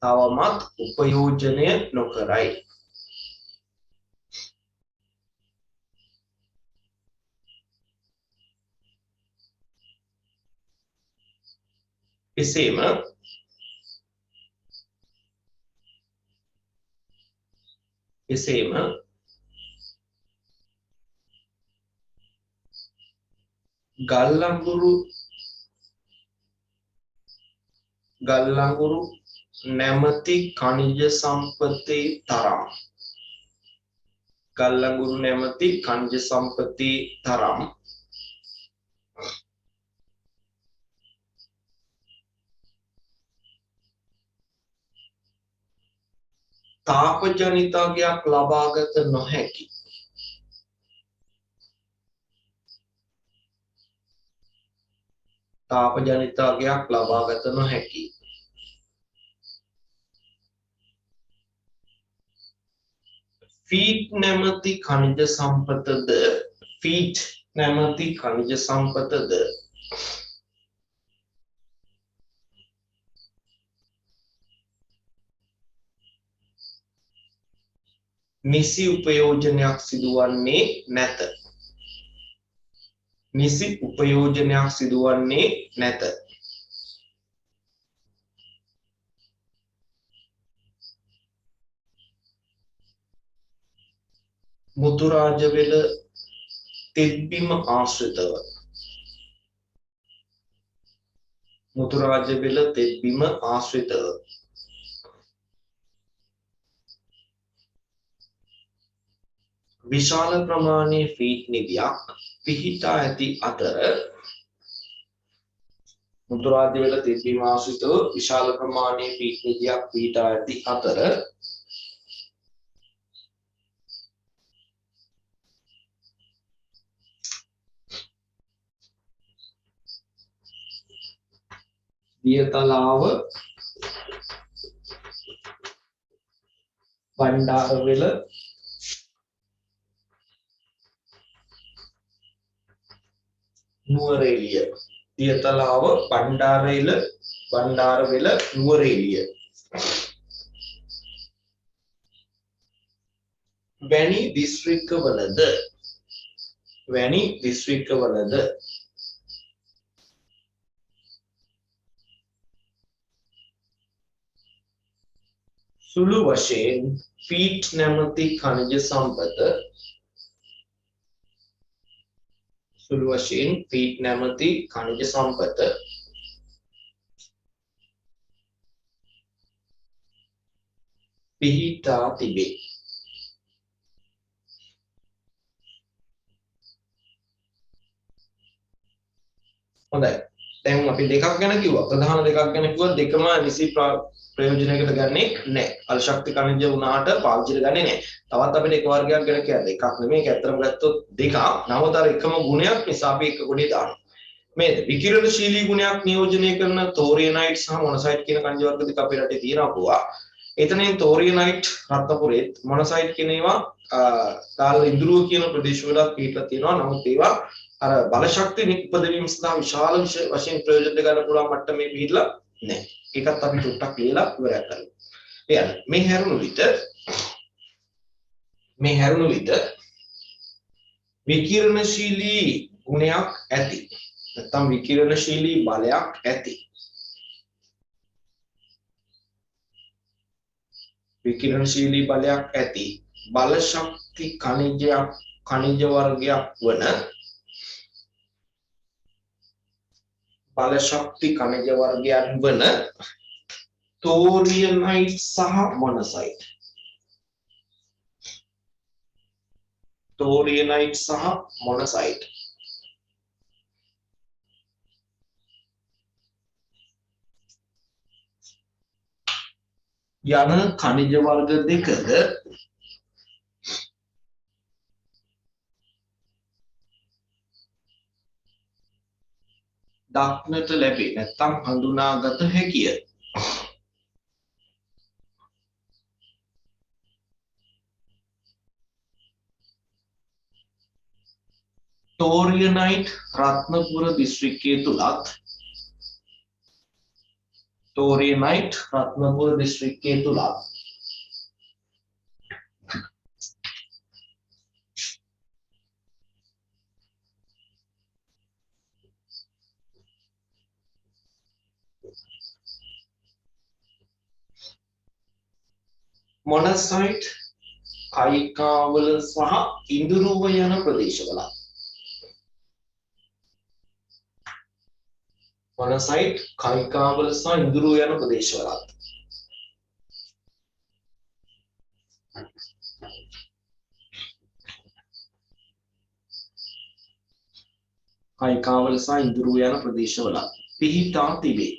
තවමත් උපයෝජනය නොකරයි. එසේම එසේම ගල්ලඟුරු නැමැති ඛනිජ සම්පතේ තරම් ගල්ලඟුරු නැමැති ඛනිජ සම්පතේ තරම් තාපජනිතගයක් ලබාගත නොහැකි ෆීට් නැමැති ඛනිජ සම්පතද නිසි උපයෝජනයක් සිදුවන්නේ නැත. මුතුරාජවෙල තෙත්බිම ආශ්‍රිතව විශාල ප්‍රමාණයේ ෆීට් නිධියක් පිහිටා ඇති අතර දියතලාව බණ්ඩාරවෙල නුවරඑළිය වැනි දිස්ත්‍රික්කවලද සුළු වශයෙන් ෆීට් නැමැති ඛනිජ සම්පත පිහිටා තිබේ. හොඳයි. දැන් අපි දෙකක් ගැන කිව්වා. ප්‍රධාන දෙකක් ගැන කිව්වා. දෙකම නිසි ප්‍රයෝජනයකට ගන්නේ නැහැ. අල ශක්ති ඛනිජ වුණාට පාවිච්චිට ගන්නේ නැහැ. තවත් අපිට එක වර්ගයක් ගැන කියන්න. එකක් නෙමෙයි. ඒක ඇත්තටම ගත්තොත් දෙකක්. නමුත් එකම ගුණයක් නිසා අපි එක ගුණේ දානවා. මේ විකිරණශීලී ගුණයක් නියෝජනය කරන තෝරියනයිට් සහ මොනසයිට් කියන ඛනිජ වර්ග දෙක අපේ රටේ තියෙනවා. එතනින් තෝරියනයිට් රත්නපුරේත් මොනසයිට් කියන ඒවා දාල ඉන්ද්‍රුව කියන ප්‍රදේශවලත් පිටලා තියෙනවා. නමුත් ඒවා අර බල ශක්තිය නිපදවීම සඳහා විශාල වශයෙන් ප්‍රයෝජන ගන්න පුළුවන් මට්ටමේ පිටලා නැහැ. ඒකත් අපි ටුට්ටක් ලියලා ඉවරයක් කරමු. එයාල මේ හැරුණු විට විකිරණශීලී ගුණයක් ඇති. නැත්නම් විකිරණශීලී බලයක් ඇති. බල ශක්ති ඛනිජ වර්ගයක් වන තෝරියනයිට් සහ මොනසයිට් යන ඛනිජ වර්ග දෙකද දක්නට ලැබේ. නැත්නම් හඳුනාගත හැකිය. තෝරියනයිට් රත්නපුර දිස්ත්‍රික්කයේ තුලත් මොනසයිට් කයිකාවල සහ ඉඳුරුව යන ප්‍රදේශවල මොනොසයිට් කයිකාවල සහ ඉඳුරුව යන ප්‍රදේශවල කයිකාවල සහ ඉඳුරුව යන ප්‍රදේශවල පිහිටා තිබේ.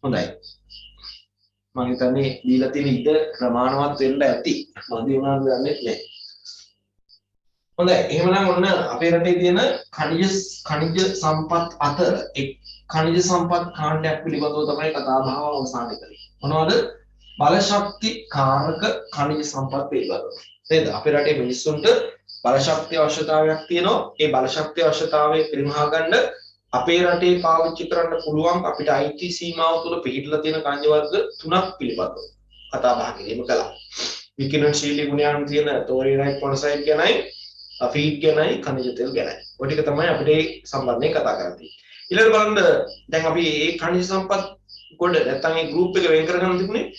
හොඳයි. මම හිතන්නේ දීලා තියෙන ඉඩ ප්‍රමාණවත් වෙන්න ඇති. මදි වුණාද දන්නේ නැහැ. හොඳයි. එහෙමනම් ඔන්න අපේ රටේ තියෙන ඛනිජ සම්පත් අතර එක් ඛනිජ සම්පත් කාණ්ඩයක් පිළිබඳව තමයි කතා බහ අවසන් කරන්නේ. මොනවද? බල ශක්ති කාරක ඛනිජ සම්පත් පිළිබඳව. නේද? අපේ රටේ මිනිස්සුන්ට බල ශක්තිය අවශ්‍යතාවයක් තියෙනවා. ඒ බල ශක්තිය අවශ්‍යතාවය පරිමහා ගන්න අපේ රටේ පාවිච්චි කරන්න පුළුවන් අපිට IT සීමාව තුළ පිහිටලා තියෙන ඛනිජ වර්ග තුනක් පිළිබඳව කතා බහ කිරීම කළා. විකිරණශීලී ගුණයන් තියෙන තෝරියනයිට් මොනොසයිට් ගැනයි ෆීඩ් ගැනයි ඛනිජ තෙල් ගැනයි. ඔය ටික තමයි අපිට සම්බන්ධයෙන් කතා කරන්නේ. ඊළඟට බලන්න දැන් අපි මේ ඛනිජ සම්පත් කොට නැත්නම් මේ ගෲප් එක වෙන් කරගන්න තිබුණේ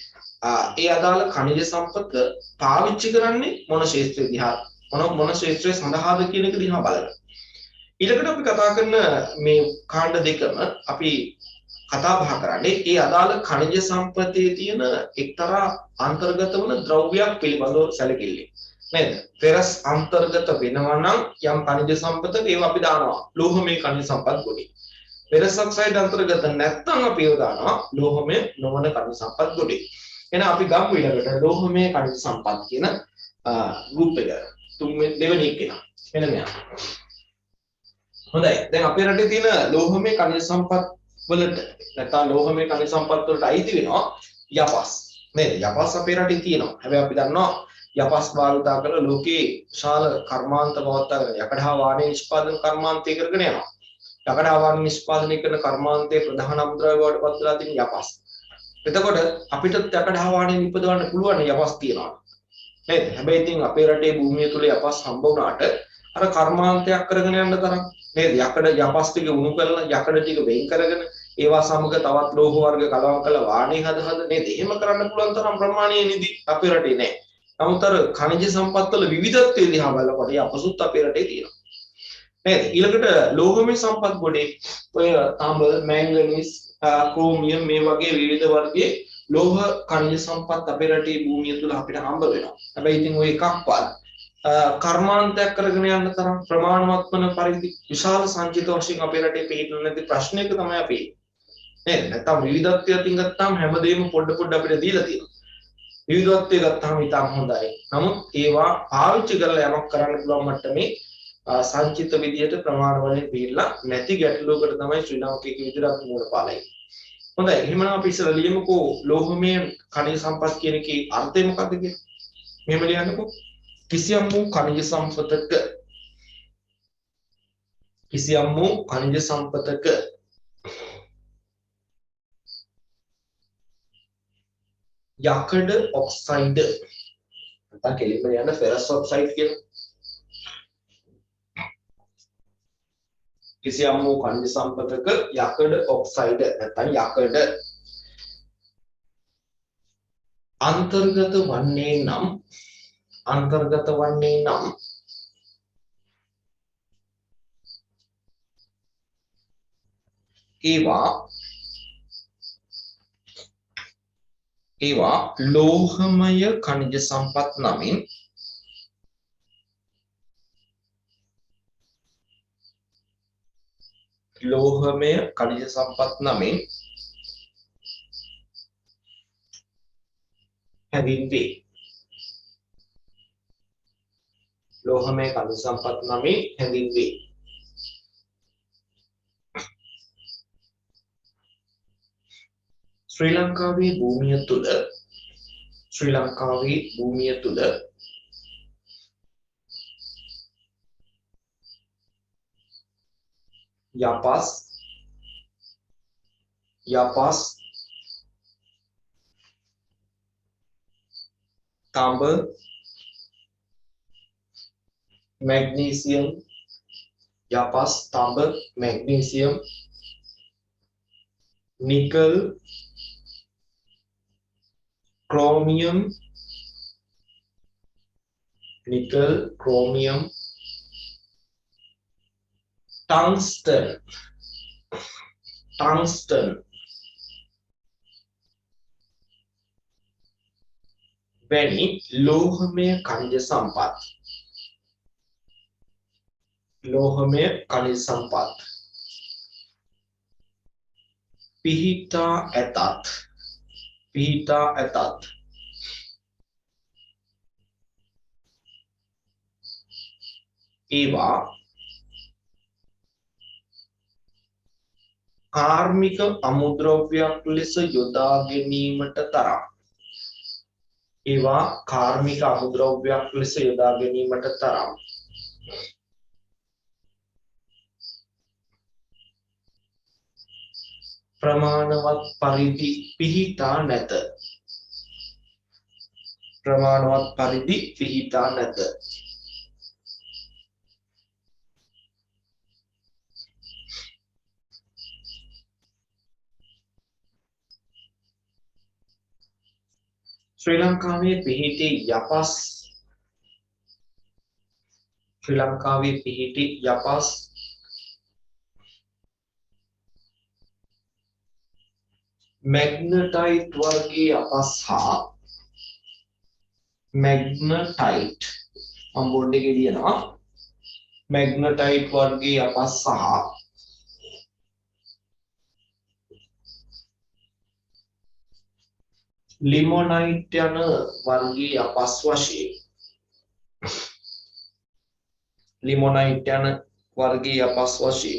ඒ අදාළ ඛනිජ සම්පත පාවිච්චි කරන්නේ මොන ක්ෂේත්‍රය දිහා මොන ක්ෂේත්‍රය සඳහාද කියන එක දිහා බලලා. ඊළඟට අපි කතා කරන මේ කාණ්ඩ දෙකම අපි කතා බහ කරන්නේ ඒ අදාළ ඛනිජ සම්පතේ තියෙන එක්තරා අන්තර්ගත වන ද්‍රව්‍යයක් පිළිබඳව සැලකිල්ල. නේද? ෆෙරස් අන්තර්ගත වෙනවා නම් යම් ඛනිජ සම්පතක ඒව අපි දානවා ලෝහමය ඛනිජ සම්පත් ගොඩේ. ෆෙරස් ඔක්සයිඩ් අන්තර්ගත නැත්නම් අපි ඒව දානවා ලෝහමය නොවන ඛනිජ සම්පත් ගොඩේ. එහෙනම් අපි ගමු ඊළඟට ලෝහමය ඛනිජ සම්පත් කියන ගෲප් එක. දෙවෙනි එක එනවා. මෙන්න මෙයා. හොඳයි. දැන් අපේ රටේ තියෙන ලෝහමය ඛනිජ සම්පත් වලට නැත්නම් ලෝහමය ඛනිජ සම්පත් වලට අයිති වෙනවා යපස්. නේද? යපස් අපේ රටේ තියෙනවා. හැබැයි අපි දන්නවා යපස් භාවිතා කරලා ලෝකේ විශාල කර්මාන්ත පවත්වාගෙන යකඩ වාණි නිෂ්පාදන කර්මාන්තය කරගෙන යනවා. යකඩ වාණි නිෂ්පාදනය කරන කර්මාන්තයේ ප්‍රධාන අමුද්‍රව්‍ය බවට පත් වෙලා තියෙන යපස්. එතකොට අපිට යකඩ වාණි නිපදවන්න පුළුවන් යපස් තියනවා. නේද? හැබැයි ඉතින් අපේ රටේ භූමිය තුල යපස් හම්බ වුණාට අර කර්මාන්තයක් කරගෙන යන්න තරම් නේද? යකඩ යපස් ටික උණු කරලා යකඩ ටික වෙන් කරගෙන ඒවා සමග තවත් ලෝහ වර්ග කලවම් කරලා වාණි හද නේද? එහෙම කරන්න පුළුවන් තරම් ප්‍රමාණීය නිදි අපේ රටේ නැහැ. නමුත් අර ඛනිජ සම්පත් වල විවිධත්වය දිහා බලනකොට අපසුත් අපේ රටේ තියෙනවා. නේද? ඊළඟට ලෝහමය සම්පත් ගොඩේ ඔය තාඹ, මැංගනීස්, ක්‍රෝමියම් මේ වගේ විවිධ වර්ගයේ ලෝහ ඛනිජ සම්පත් අපේ රටේ භූමිය තුල අපිට හම්බ වෙනවා. හැබැයි ඉතින් ඔය එකක්වත් කර්මාන්තයක් කරගෙන යන්න තරම් ප්‍රමාණවත් වන පරිදි විශාල සංචිත වශයෙන් අපේ රටේ පිළිතුරු නැති ප්‍රශ්නයක තමයි අපි නේද? නැත්තම් විවිධත්වය අතින් ගත්තාම හැමදේම පොඩ අපිට දීලා තියෙනවා. විවිධත්වය ගත්තාම ඉතාම හොඳයි. නමුත් ඒවා පාවිච්චි කරලා යමක් කරන්න පුළුවන් මට්ටමේ සංචිත විදියට ප්‍රමාණ වලින් පිළිලා නැති ගැටලුවකට තමයි ශ්‍රී ලාංකික විදිහට මූල පාලයි. හොඳයි. එහෙනම් අපි ඉස්සර ලියමුකෝ ලෝහමය ඛනිජ සම්පත් කියන එකේ අර්ථය මොකක්ද කියලා. මෙහෙම ලියන්නකෝ. කිසියම් වූ ඛනිජ සම්පතක යකඩ ඔක්සයිඩ් නැත්නම් කෙලින්ම යන ෆෙරස් ඔක්සයිඩ් කියන කිසියම් වූ ඛනිජ සම්පතක යකඩ ඔක්සයිඩ් නැත්නම් යකඩ අන්තර්ගත වන්නේ නම් ඒවා ලෝහමය ඛනිජ සම්පත් නමින් හැඳින්වේ. ශ්‍රී ලංකාවේ භූමිය තුල යපස් तांब मैग्नीशियम යපස් තඹ මැග්නීසියම් නිකල් ක්‍රෝමියම් टंगस्टन වැනි ලෝහමය खनिज සම්පත් පිහිටා ඇතත් ඒවා කාර්මික අමුද්‍රව්‍යයක් ලෙස යොදා ගැනීමට තරම් ප්‍රමාණවත් පරිදි පිහිටා නැත. ශ්‍රී ලංකාවේ පිහිටි යපස් मैग्नेटाइट वर्गीय यपस मैग्नेटाइट हम बोलने के लिए ना मैग्नेटाइट वर्गीय यपस लिमोनाइट यन वर्गीय यपस वशे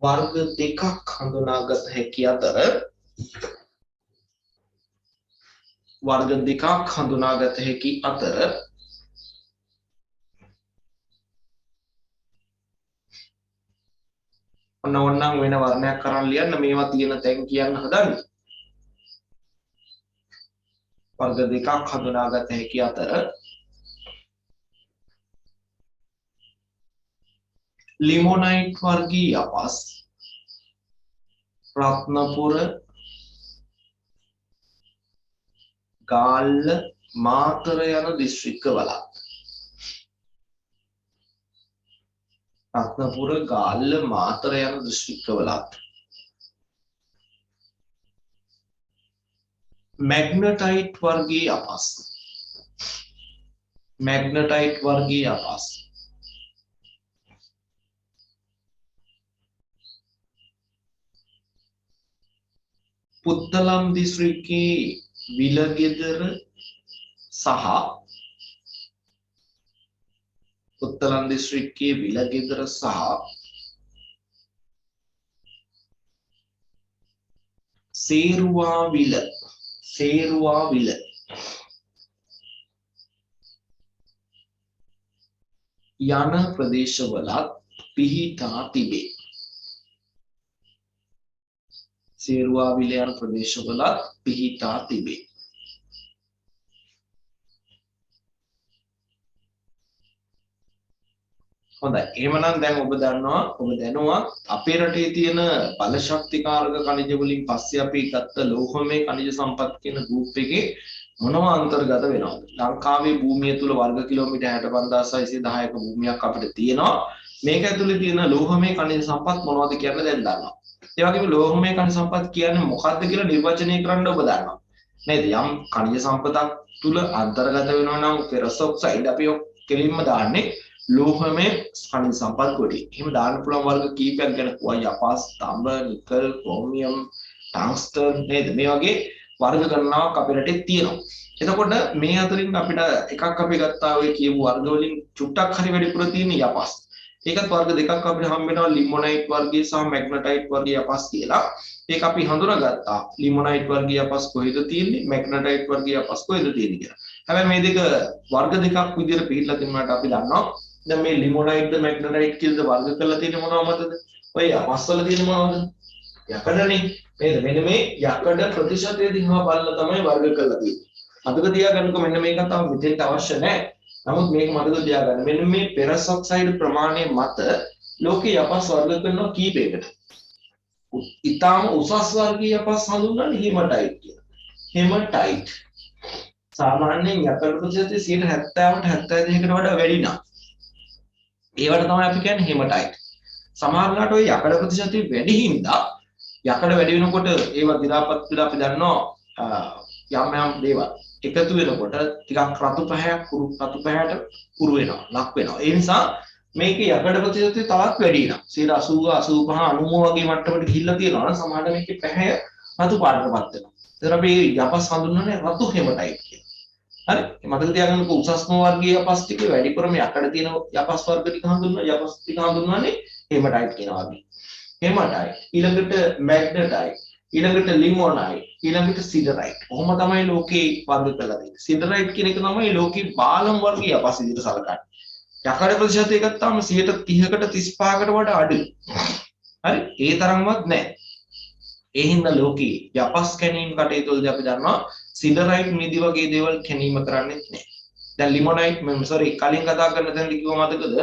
वर्ग දෙකක් හඳුනාගත හැකි අතර ඕනනම් වෙන වර්ණයක් කරන් ලියන්න මේවා තියෙන තැන් කියන්න හදන්නේ वर्ग දෙකක් හඳුනාගත හැකි අතර लिमोनाइट वर्गीय यपस रत्नपुर गाल्ल मातर යන දිස්ත්‍රික්කවලත් मैग्नेटाइट वर्गीय यपस पुत्तलम දිස්ත්‍රික්කයේ විලගෙදර සහ සේරුවාවිල යන ප්‍රදේශවලත් පිහිටා තිබේ. සේරුවාවිල යන ප්‍රදේශවලත් පිහිටා තිබේ. හොඳයි. එහෙමනම් දැන් ඔබ දැනුවා අපේ රටේ තියෙන බල ශක්තිකාරක खनिज වලින් පස්සේ අපි ගත්ත ලෝහමය खनिज සම්පත් කියන ගෲප් එකේ මොනවා අන්තර්ගත වෙනවද? ලංකාවේ භූමිය තුල වර්ග කිලෝමීටර් 65610ක භූමියක් අපිට තියෙනවා. මේක ඇතුලේ තියෙන ලෝහමය खनिज සම්පත් මොනවද කියලා දැන් දන්නවා. ඒ වගේම ලෝහමය खनिज සම්පත් කියන්නේ මොකක්ද කියලා නිර්වචනය කරන්න ඔබ දන්නවා. නේද? යම් खनिज සම්පතක් තුල අන්තර්ගත වෙනවා නම් ෆෙරස් ඔක්සයිඩ් අපි කෙලින්ම දාන්නේ ලෝහමය खनिज සම්පත් කොටි. එහෙම දාන්න පුළුවන් වර්ග කීපයක් ගැන කිව්වා. යපස්, තඹ, නිකල්, ක්‍රෝමියම්, ටංගස්ටන් නේද? මේ වගේ වර්ග ගණනාවක් අපේ රටේ තියෙනවා. එතකොට මේ අතරින් අපිට එකක් අපි ගත්තා ඔය කියපු වර්ග වලින් චුට්ටක් හරි වැඩිපුර තියෙන යපස්. ඒකත් වර්ග දෙකක් අපිට හම්බ වෙනවා ලිමොනයිට් වර්ගයේ සහ මැග්නටයිට් වර්ගයේ යපස් කියලා. ඒක අපි හඳුනාගත්තා. ලිමොනයිට් වර්ගයේ යපස් කොහෙද තියෙන්නේ? මැග්නටයිට් වර්ගයේ යපස් කොහෙද තියෙන්නේ කියලා. හැබැයි මේ දෙක වර්ග දෙකක් විදිහට පිළිලා තිබුණාට අපි දන්නවා දැන් මේ ලිමොනයිට් ද මැග්නටයිට් කියලා වර්ග කරලා තියෙන්නේ මොනවද මතද? ඔය යපස් වල තියෙන මොනවද? යකඩනේ නේද? මෙන්න මේ යකඩ ප්‍රතිශතය දිහා බලලා තමයි වර්ග කරලා තියෙන්නේ. මතක තියාගන්නකෝ මෙන්න මේක තව මෙතෙන්ට අවශ්‍ය නැහැ. නමුත් මේක මතක තියාගන්න. මෙන්න මේ පෙරස් ඔක්සයිඩ් ප්‍රමාණය මත ලෝකේ යපස් වර්ග කරනවා කීපයකට. ඊටාම උසස් වර්ගීය යපස් හඳුන්වන්නේ හෙමටයිට් කියලා. හෙමටයිට් සාමාන්‍යයෙන් යකඩ ප්‍රතිශතය 70ට 72කට වඩා වැඩි නම් ඒවට තමයි අපි කියන්නේ හෙමටයිට්. සමහරවිට ඔය යකඩ ප්‍රතිශතය වැඩි හින්දා යකඩ වැඩි වෙනකොට ඒවා දි รา පත් වෙලා අපි දන්නවා යම් යම් දේවල් එකතු වෙනකොට ටිකක් රතු පැහැයක් රතු පැහැයට උරු වෙනවා ලක් වෙනවා. ඒ නිසා මේකේ යකඩ ප්‍රතිශතය තවත් වැඩි වෙනවා. 80 85 90 වගේ මට්ටමකට ගිහිල්ලා තියෙනවා නම් සමහරවිට මේකේ පැහැ රතු පාටටපත් වෙනවා. ඒතර අපි යපස් හඳුන්වන්නේ රතු හෙමටයිට් කියලා. හරි මතක තියාගන්නකෝ උසස්ම වර්ගයේ යපස් ටික වැඩිපුරම යකඩ තියෙන යපස් වර්ග ටික යපස් ටික හඳුන්වන්නේ හෙමටයිට් කියනවා අපි. හෙමටයිට් ඊළඟට මැග්නටයිට් ඊළඟට ලිමොනයිට් ඊළඟට සිඩරයිට්. කොහොම තමයි ලෝකේ වර්ග කරලා තියෙන්නේ. සිඩරයිට් කියන එක තමයි ලෝකේ බාලම් වර්ගයේ යපස් විදිහට සලකන්නේ. යකඩ ප්‍රතිශතය ගත්තාම 30කට 35කට වඩා අඩුයි. හරි ඒ තරම්වත් නැහැ. ඒ හින්දා ලෝකේ යපස් කැණීම් කටයුතුවලදී අපි දන්නවා සිඩරයිට් නිදි වගේ දේවල් කැණීම කරන්නේ නැහැ. දැන් ලිමොනයිට් කලින් කතා කරන තැනදී කිව්ව මතකද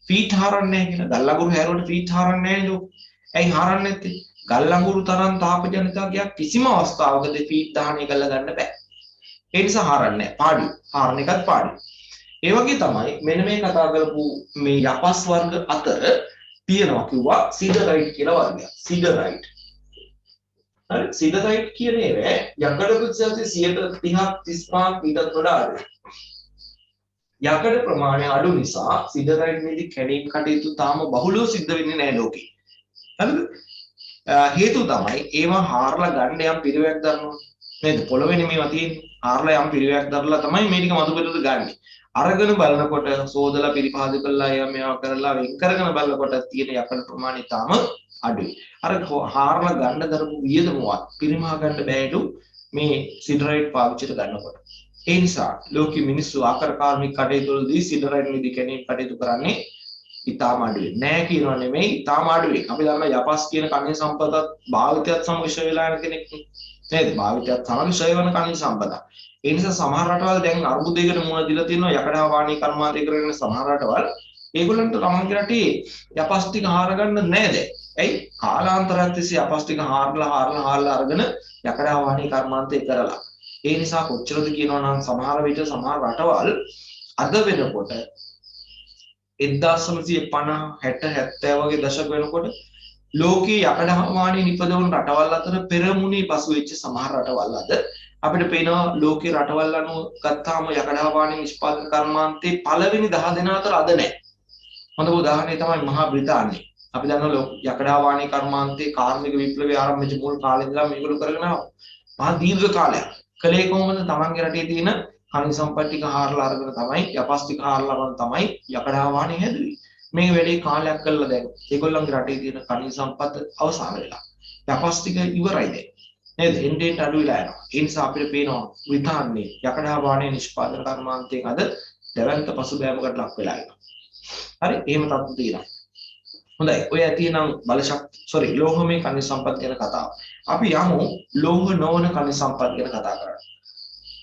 ෆීට් හරන්නේ නැහැ කියලා. ගල් අඟුරු හැරුවට ෆීට් හරන්නේ නැහැ නේද? ඇයි හරන්නේ නැත්තේ? ගල් අඟුරු තරම් තාප ජනිතයක් කිසිම අවස්ථාවකදී ෆීට් දහණය කරලා ගන්න බෑ. ඒ නිසා හරන්නේ නැහැ. පාඩු. හරන එකත් පාඩු. ඒ වගේ තමයි මෙන්න මේ කතා කරපු මේ යපස් වර්ග අතර තියෙනවා කිව්වා සිඩරයිට් කියලා වර්ගයක්. සිඩරයිට්. හරි සිඩරයිට් කියන්නේ යකඩ ප්‍රතිශතය 30ක් 35ක් ඊටත් වඩා අඩුයි. යකඩ ප්‍රමාණය අඩු නිසා සිඩරයිට් වේදී කැණීම් කටයුතු තාම බහුලව සිද්ධ වෙන්නේ නැහැ ලෝකේ. හරිද? හේතුව තමයි ඒවා හාරලා ගන්න යම් පිළිවෙලක් දරනවා. නේද? පොළොවේනේ මේවා තියෙන්නේ. හාරලා යම් පිළිවෙලක් දරලා තමයි මේ ටික මතු පිටට ගන්නෙ. අරගෙන බලනකොට සෝදලා පිරිපහදු කරලා මේවා කරලා වෙන් කරගෙන බලනකොට තියෙන යකඩ ප්‍රමාණය තාම අඩුයි. අර හාරලා ගන්න දරපු වියදමවත් පිරිමහ ගන්න බෑලු මේ සිඩරයිට් පාවිච්චිට ගන්නකොට. ඒ නිසා ලෝකෙ මිනිස්සු ආකාරකාර්මික කටයුතු වලදී සිඩරයිට් නිදි කැණීම් කටයුතු කරන්නේ ඉතාම අඩුයි. නෑ කියනවා නෙමෙයි ඉතාම අඩුයි. අපි දන්නවා යපස් කියන කණිජ සම්පතත් භාවිතයත් සමග ක්ෂය වෙලා යන කෙනෙක් නේද? භාවිතයත් සමග ක්ෂය වෙන කණිජ සම්පත. ඒ නිසා සමහර රටවල් දැන් අර්බුදයකට මුහුණ දීලා තියෙනවා යකඩ වාණී කර්මාන්තය කරගෙන සමහර රටවල් ඒගොල්ලන්ට තමන්ගේ රටේ යපස් ටික හාර ගන්න නෑ දැන්. ඇයි? කාලාන්තරයක් තිස්සේ යපස් ටික හාරලා අරගෙන යකඩ වාණී කර්මාන්තය කරලා. ඒ නිසා කොච්චරද කියනවා නම් සමහර විට සමහර රටවල් අද වෙනකොට 1950 60 70 වගේ දශක වෙනකොට ලෝකයේ යකඩ වාණී නිපදවන රටවල් අතර පෙරමුණේ පසු වෙච්ච සමහර රටවල් අද අපිට පේනවා ලෝකේ රටවල් අනුව ගත්තාම යකඩ වාණී නිෂ්පාදන කර්මාන්තයේ පළවෙනි 10 දෙනා අතර අද නැහැ. හොඳ උදාහරණය තමයි මහා බ්‍රිතාන්‍යය. අපි දන්නවා යකඩ වාණී කර්මාන්තයේ කාර්මික විප්ලවය ආරම්භ වෙච්ච මුල් කාලේ ඉඳලා මේගොල්ලෝ කරගෙන ආවා. මහා දීර්ඝ කාලයක්. කලේ කොහොමද තමන්ගේ රටේ තියෙන කණි සම්පත් ටික හාරලා අරගෙන තමයි යපස් ටික හාරලා අරගෙන තමයි යකඩ වාණී හැදුවේ. මේ වැඩේ කාලයක් කළා දැන් ඒගොල්ලන්ගේ රටේ තියෙන කණි සම්පත් අවසන් වෙලා. යපස් ටික ඉවරයි දැන්. නේද? එන්ටෙන්ට අඩු වෙලා යනවා. ඒ නිසා අපිට පේනවා බ්‍රිතාන්‍යයේ යකඩ වාණී නිෂ්පාදන කර්මාන්තයෙන් අද දැවැන්ත පසුබෑමකට ලක් වෙලා ඉනවා. හරි එහෙම තත්ත්ව තියෙනවා. හොඳයි ඔය ඇතිනම් ලෝහමය කණි සම්පත් ගැන කතාව. අපි යමු ලෝහ නොවන කණි සම්පත් ගැන කතා කරන්න.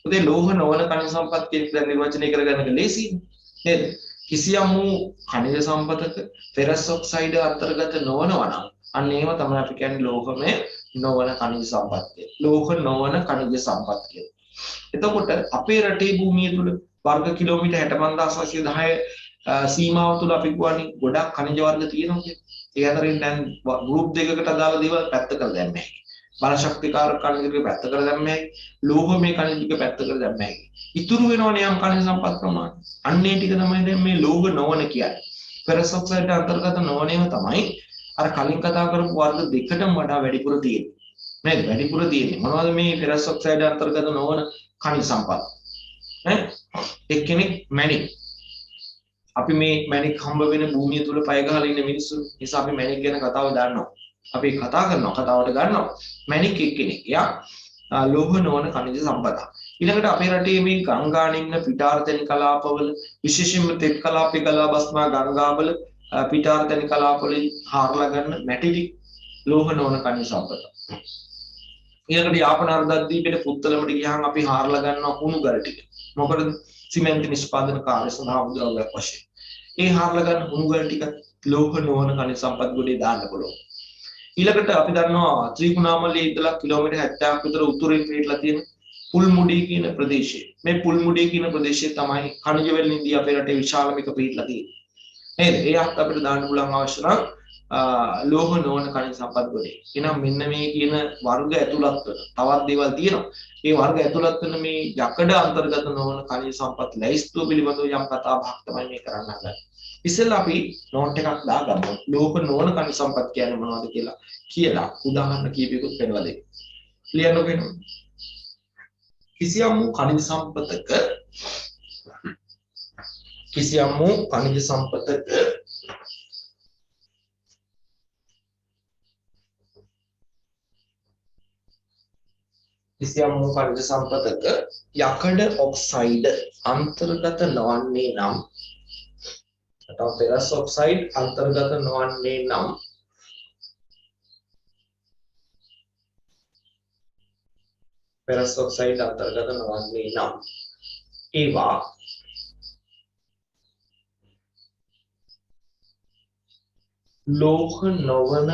උදේ ලෝහ නොවන කණි සම්පත් කියන එක නිර්වචනය කරගන්න ලේසියි නේද? කිසියම් වූ කණිජ සම්පතක ෆෙරස් ඔක්සයිඩ් අන්තර්ගත නොවනවා නම් අන්න ඒව තමයි අපි කියන්නේ ලෝහමය නොවන කණිජ සම්පත් කියලා. ලෝහ නොවන කණිජ සම්පත් කියලා. එතකොට අපේ රටේ භූමිය තුල වර්ග කිලෝමීටර් 65810 සීමාව තුල අපි කියන්නේ ගොඩක් කණිජ වර්ග තියෙනවා කියන්නේ. ඒ අතරින් දැන් ගෲප් දෙකකට අදාළ දේවල් පැත්තකට දැම්ම හැකි. බල ශක්තිකාරක කණිජ ටික පැත්තකට දැම්ම හැකි. ලෝහමය කණිජ ටික පැත්තකට දැම්ම හැකි. ඉතුරු වෙනවනේ යම් කණිජ සම්පත් ප්‍රමාණය. අන්නේ ටික තමයි දැන් මේ ලෝහ නොවන කියන්නේ. ෆෙරස් ඔක්සයිඩ් අන්තර්ගත නොවනේම තමයි අර කලින් කතා කරපු වර්ග දෙකටම වඩා වැඩිපුර තියෙන්නේ. නේද? වැඩිපුර තියෙන්නේ. මොනවද මේ ෆෙරස් ඔක්සයිඩ් අන්තර්ගත නොවන කණිජ සම්පත්? එක්කෙනෙක් මැණික්. අපි මේ මැණික් හම්බ වෙන භූමිය තුල පය ගහලා ඉන්න මිනිස්සු නිසා අපි මැණික් ගැන කතාව දන්නවා. අපි කතා කරනවා කතාවට ගන්නවා. මැණික් එක්කෙනෙක්. එයා ලෝහ නොවන කණිජ සම්පත. ඊළඟට අපේ රටේ මේ ගංගා නිම්න පිටාර්තන කලාපවල විශේෂයෙන්ම තෙත් කලාපේ ගලා බස්නා ගංගාවල පිටාර්තන කලාපවල හාරලා ගන්න මැටි ලෝහ නොවන khනිජ සම්පත. ඊළඟට යාපන අර්ධද්වීපයේ පුත්තලමට ගියාම අපි හාරලා ගන්නවා කුණු ගල් ටික. මොකටද? සිමෙන්ති නිෂ්පාදන කාර්ය සඳහා උදව්වක් වශයෙන්. ඒ හාරලා ගන්න කුණු ගල් ටික ලෝහ නොවන khනිජ සම්පත් ගොඩේ දාන්න පුළුවන්. ඊළඟට අපි දන්නවා ත්‍රිකුණාමලයේ ඉඳලා කිලෝමීටර් 70ක් විතර උතුරින් පිටලා තියෙන පුල්මුඩි කියන ප්‍රදේශය. මේ පුල්මුඩි කියන ප්‍රදේශය තමයි khනිජ වලින් ඉන්දියා අපේ රටේ විශාලම එක පිටලා තියෙන්නේ. නේද? ඒ අත් අපිට දාන්න පුළුවන් අවශ්‍ය නම් ලෝහ නොවන khනිජ සම්පත් ගොඩේ. එහෙනම් මෙන්න මේ කියන වර්ග ඇතුළත් වෙන තවත් දේවල් තියෙනවා. මේ වර්ග ඇතුළත් වෙන මේ යකඩ අන්තර්ගත නොවන khනිජ සම්පත් ලැයිස්තුව පිළිබඳව යම් කතා බහක් තමයි මේ කරන්න හදන්නේ. ඉතින් අපි නෝට් එකක් දාගමු. ලෝහ නොවන khනිජ සම්පත් කියන්නේ මොනවද කියලා උදාහරණ කීපයකට පෙන්නලා දෙන්න. ලියන්නකෝ එනවා. කිසියම් වූ khනිජ සම්පතක කිසියම් වූ khනිජ සම්පතක යකඩ ඔක්සයිඩ් අන්තර්ගත නොවන්නේ නම් නැත්නම් ෆෙරස් ඔක්සයිඩ් අන්තර්ගත නොවන්නේ නම් ඒවා ලෝහ නොවන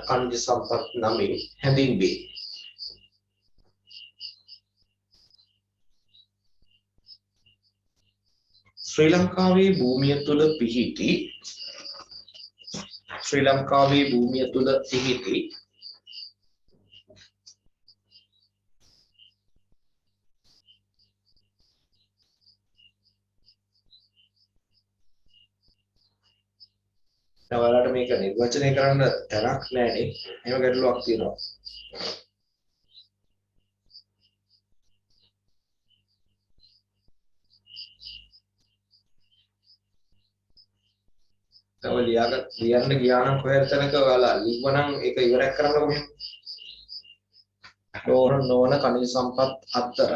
khනිජ සම්පත් නමින් හැඳින්වේ. ශ්‍රී ලංකාවේ භූමිය තුල පිහිටි ඔයාලට මේක නිර්වචනය කරන්න තරක් නැහැනේ. එහෙම ගැටලුවක් තියෙනවා. තව ලියන්න ගියා නම් කොහෙද තැනක ඔයාලා ලිව්වනම් ඒක ඉවරයක් කරන්නකො මෙහෙම. ලෝහ නොවන khනිජ සම්පත් අතර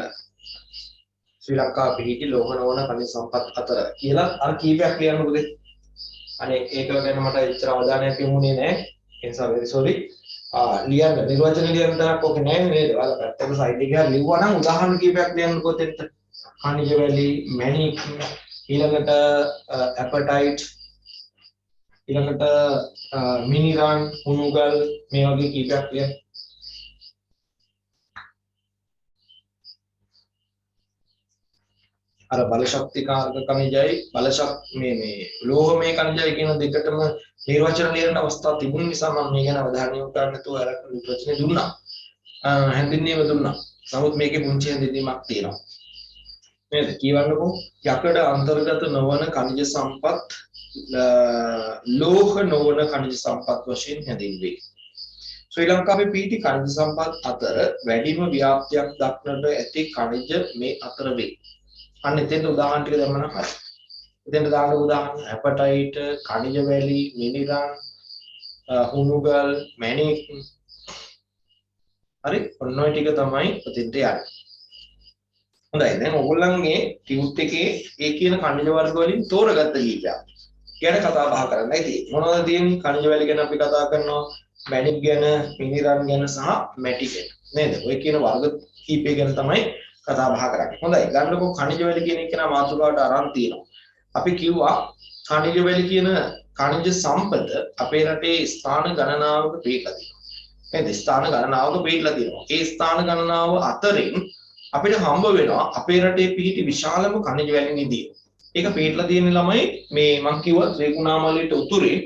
ශ්‍රී ලංකාව පිහිටි ලෝහ නොවන khනිජ සම්පත් අතර කියලා අර කීපයක් ලියන්නකොද? අනේ ඒක ගැන මට එච්චර අවධානයක් යොමුනේ නැහැ. ඒ නිසා very sorry. ලියන්න නිර්වචන ලියන්න තරක් ඕක නැහැ නේද? ඔයාලා පැත්තක සයිඩ් එකේ ලිව්වා නම් උදාහරණ කීපයක් ලියන්නකොත් එතන. khනිජ වැලි, මැණික්, ඊළඟට ඇපටයිට්, ඊළඟට මිනිරන්, උණුගල් මේ වගේ කීපයක් ලියන්න. අර බල ශක්තිකාරක khනිජයි මේ ලෝහමය khනිජයි කියන දෙකටම නිර්වචන ලියන්න අවස්ථාවක් තිබුණ නිසා මම මේ ගැන අවධානය යොමු කරන්න නැතුව අර නිර්වචන දුන්නා. හැඳින්වීම දුන්නා. නමුත් මේකේ පුංචි හැඳින්වීමක් තියෙනවා. නේද? කියවන්නකෝ යකඩ අන්තර්ගත නොවන khනිජ සම්පත් ලෝහ නොවන khනිජ සම්පත් වශයෙන් හැඳින්වේ. ශ්‍රී ලංකාවේ පිහිටි khනිජ සම්පත් අතර වැඩිම ව්‍යාප්තියක් දක්නට ඇති khනිජ මේ අතර වේ. අන්න එතෙන්ට උදාහරණ ටික දැම්මම හරි. එතෙන්ට දාන්න උදාහරණ ඇපටයිට්, khනිජ වැලි, මිනිරන්, උණුගල්, මැණික්. හරි. ඔන්න ඔය ටික තමයි එතෙන්ට යන්නේ. හොඳයි. දැන් ඔයගොල්ලන්ගේ ටියුට් එකේ ඒ කියන khනිජ වර්ග වලින් තෝරගත්ත කීපයක් ගැන කතා බහ කරන්නයි තියෙන්නේ. මොනවද තියෙන්නේ? khනිජ වැලි ගැන අපි කතා කරනවා, මැණික් ගැන, මිනිරන් ගැන සහ මැටි ගැන. නේද? ඔය කියන වර්ග කීපය ගැන තමයි කතා බහ කරන්නේ. හොඳයි. ගන්නකො khනිජ වැලි කියන එක නා මාතෘකාවට අරන් තියෙනවා. අපි කිව්වා khනිජ වැලි කියන khනිජ සම්පත අපේ රටේ ස්ථාන ගණනාවක පිටලා තියෙනවා. නේද? ස්ථාන ගණනාවක පිටලා තියෙනවා. ඒ ස්ථාන ගණනාව අතරින් අපිට හම්බ වෙනවා අපේ රටේ පිහිටි විශාලම khනිජ වැලි නිදිය. ඒක පිටලා තියෙන ළමයි මේ මම කිව්වා ත්‍රිකුණාමලයට උතුරේ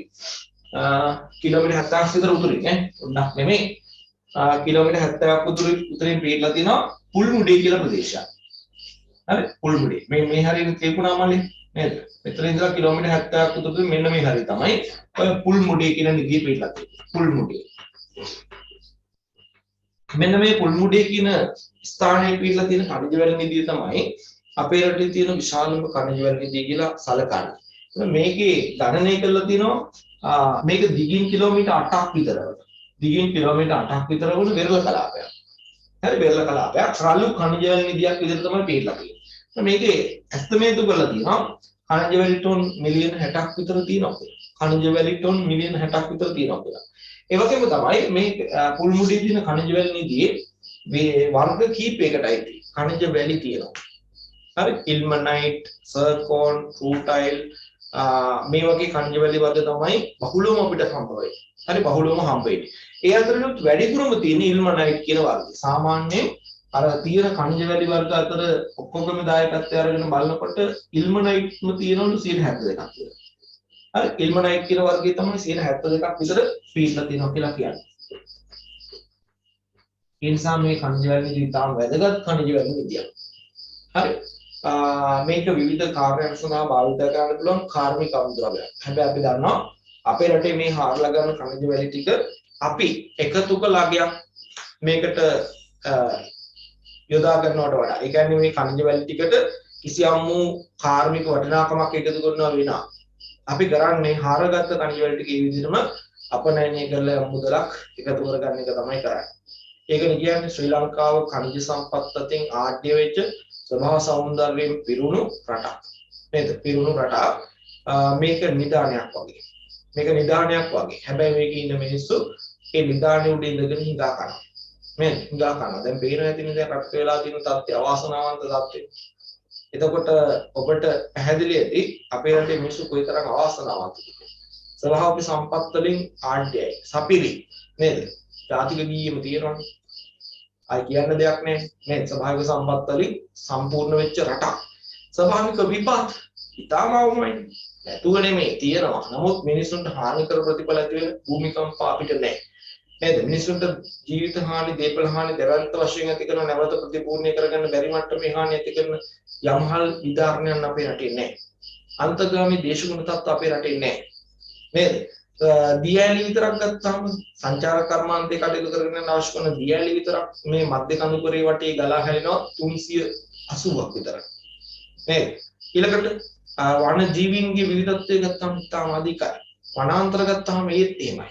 කිලෝමීටර් 70ක් විතර උතුරේ ඈ. උඩක් නෙමෙයි. කිලෝමීටර් 70ක් උතුරින් පිටලා තියෙනවා පුල්මුඩේ කියලා ප්‍රදේශයක්. හරි? පුල්මුඩේ. මේ හරියට ත්‍රිකුණාමලේ නේද? මෙතන ඉඳලා කිලෝමීටර් 70ක් උතුරට මෙන්න මේ හරිය තමයි ඔය පුල්මුඩේ කියන නිදිය පිටලා තියෙන්නේ. පුල්මුඩේ. මෙන්න මේ පුල්මුඩේ කියන ස්ථානයේ පිටලා තියෙන khනිජ වැලි නිදිය තමයි අපේ රටේ තියෙන විශාලම khනිජ වැලි නිදිය කියලා සැලකන්නේ. මේකේ ගණනය කරලා තියෙනවා මේක දිගින් කිලෝමීටර් 8ක් විතර. දිගින් කිලෝමීටර් 8ක් විතර වුණ වෙරළ කලාපයක්. හරි බෙල්ල කලාපයක් රළු ඛනිජ වැල් නිධියක් විදිහට තමයි පිළිලා තියෙන්නේ. මේකේ ඇස්තමේතු කරලා තියෙනවා ඛනිජ වැලි ටොන් මිලියන 60ක් විතර තියෙනවා. ඛනිජ වැලි ටොන් මිලියන 60ක් විතර තියෙනවා කියලා. ඒ වගේම තමයි මේ පුල්මුඩියේ තියෙන ඛනිජ වැලි නිධියේ මේ වර්ග කීපයකටයි ඛනිජ වැලි තියෙනවා. හරි ඉල්මනයිට්, සර්කෝන්, රූටයිල් මේ වගේ ඛනිජ වැලි වර්ග තමයි බහුලවම අපිට හම්බ වෙන්නේ. හරි බහුලවම හම්බ වෙන්නේ. ඒ අතරිනුත් වැඩිපුරම තියෙන ඉල්මනයිට් කියන වර්ගය. සාමාන්‍යයෙන් අර තියෙන ඛනිජ වැලි වර්ග අතර ඔක්කොගම දායකත්වය අරගෙන බලනකොට ඉල්මනයිට්ම තියෙනවලු 72ක් කියලා. හරි ඉල්මනයිට් කියන වර්ගය තමයි 72ක් විතර පිළිලා තියෙනවා කියලා කියන්නේ. ඒ නිසා මේ ඛනිජ වැලි නිධිය තාම වැදගත් ඛනිජ වැලි නිධියක්. හරි මේක විවිධ කාර්යයන් සඳහා භාවිත කරන්න පුළුවන් කාර්මික අමුද්‍රව්‍යයක්. හැබැයි අපි දන්නවා අපේ රටේ මේ හාරලා ගන්න ඛනිජ වැලි ටික අපි එකතු කළාගයක් මේකට යොදා ගන්නවට වඩා ඒ කියන්නේ මේ ඛනිජ වැලි ටිකට කිසියම් වූ කාර්මික වටිනාකමක් එකතු කරනවා වෙනවා. අපි කරන්නේ හාරගත්ත ඛනිජ වැලි ටික ඒ විදිහටම අපනයනය කරලා මුදලක් එකතු කරගන්න එක තමයි කරන්නේ. ඒකනේ කියන්නේ ශ්‍රී ලංකාව ඛනිජ සම්පත් අතින් ආඩ්‍ය වෙච්ච ස්වභාව සෞන්දර්යයෙන් පිරුණු රටක්. නේද? පිරුණු රටක්. මේක නිදානයක් වගේ. මේක නිදානයක් වගේ. හැබැයි මේකේ ඉන්න මිනිස්සු ඒ නිදානේ උඩ ඉඳගෙන හිඟා කරනවා. මේ හිඟා කරනවා. දැන් පේනවා ඇතිනේ දැන් රට වෙලා තියෙන තත්ත්වය අවාසනාවන්ත තත්ත්වය. එතකොට ඔබට පැහැදිලි ඇති අපේ රටේ මිනිස්සු කොයිතරම් අවාසනාවන්තද කියලා. ස්වභාවික සම්පත් වලින් ආඩ්‍යයි. සපිරි නේද? ජාතික ගීයම තියෙනවනේ. අය කියන්න දෙයක් නැහැ. නේද? ස්වභාවික සම්පත් වලින් සම්පූර්ණ වෙච්ච රටක්. ස්වභාවික විපත් ඉතාම අවමයි. නැතුව නෙමෙයි තියෙනවා. නමුත් මිනිසුන්ට හානි කර ප්‍රතිඵල ඇති වෙන භූමිකම්පා අපිට නැහැ. නේද? මිනිසුන්ට ජීවිත හානි, දේපල හානි දෙවන්ත වශයෙන් ඇති කරන නැවත ප්‍රතිපූර්ණය කරගන්න බැරි මට්ටමේ හානි ඇති කරන යම්හල් විදාරණයන් අපේ රටේ නැහැ. අන්තර්ගාමී දේශගුණ තත්ත්ව අපේ රටේ නැහැ. නේද? දියැලි විතරක් ගත්තාම සංචාර කර්මාන්තේ කටයුතු කරගෙන අවශ්‍ය කරන දියැලි විතරක් මේ මධ්‍ය කඳුකරේ වටේ ගලා හැලෙනවා 380ක් විතර. නේද? ඊළඟට වන ජීවීන්ගේ විවිධත්වය ගත්තාම ඉතාම අධිකයි. වනාන්තර ගත්තාම ඒත් එහෙමයි.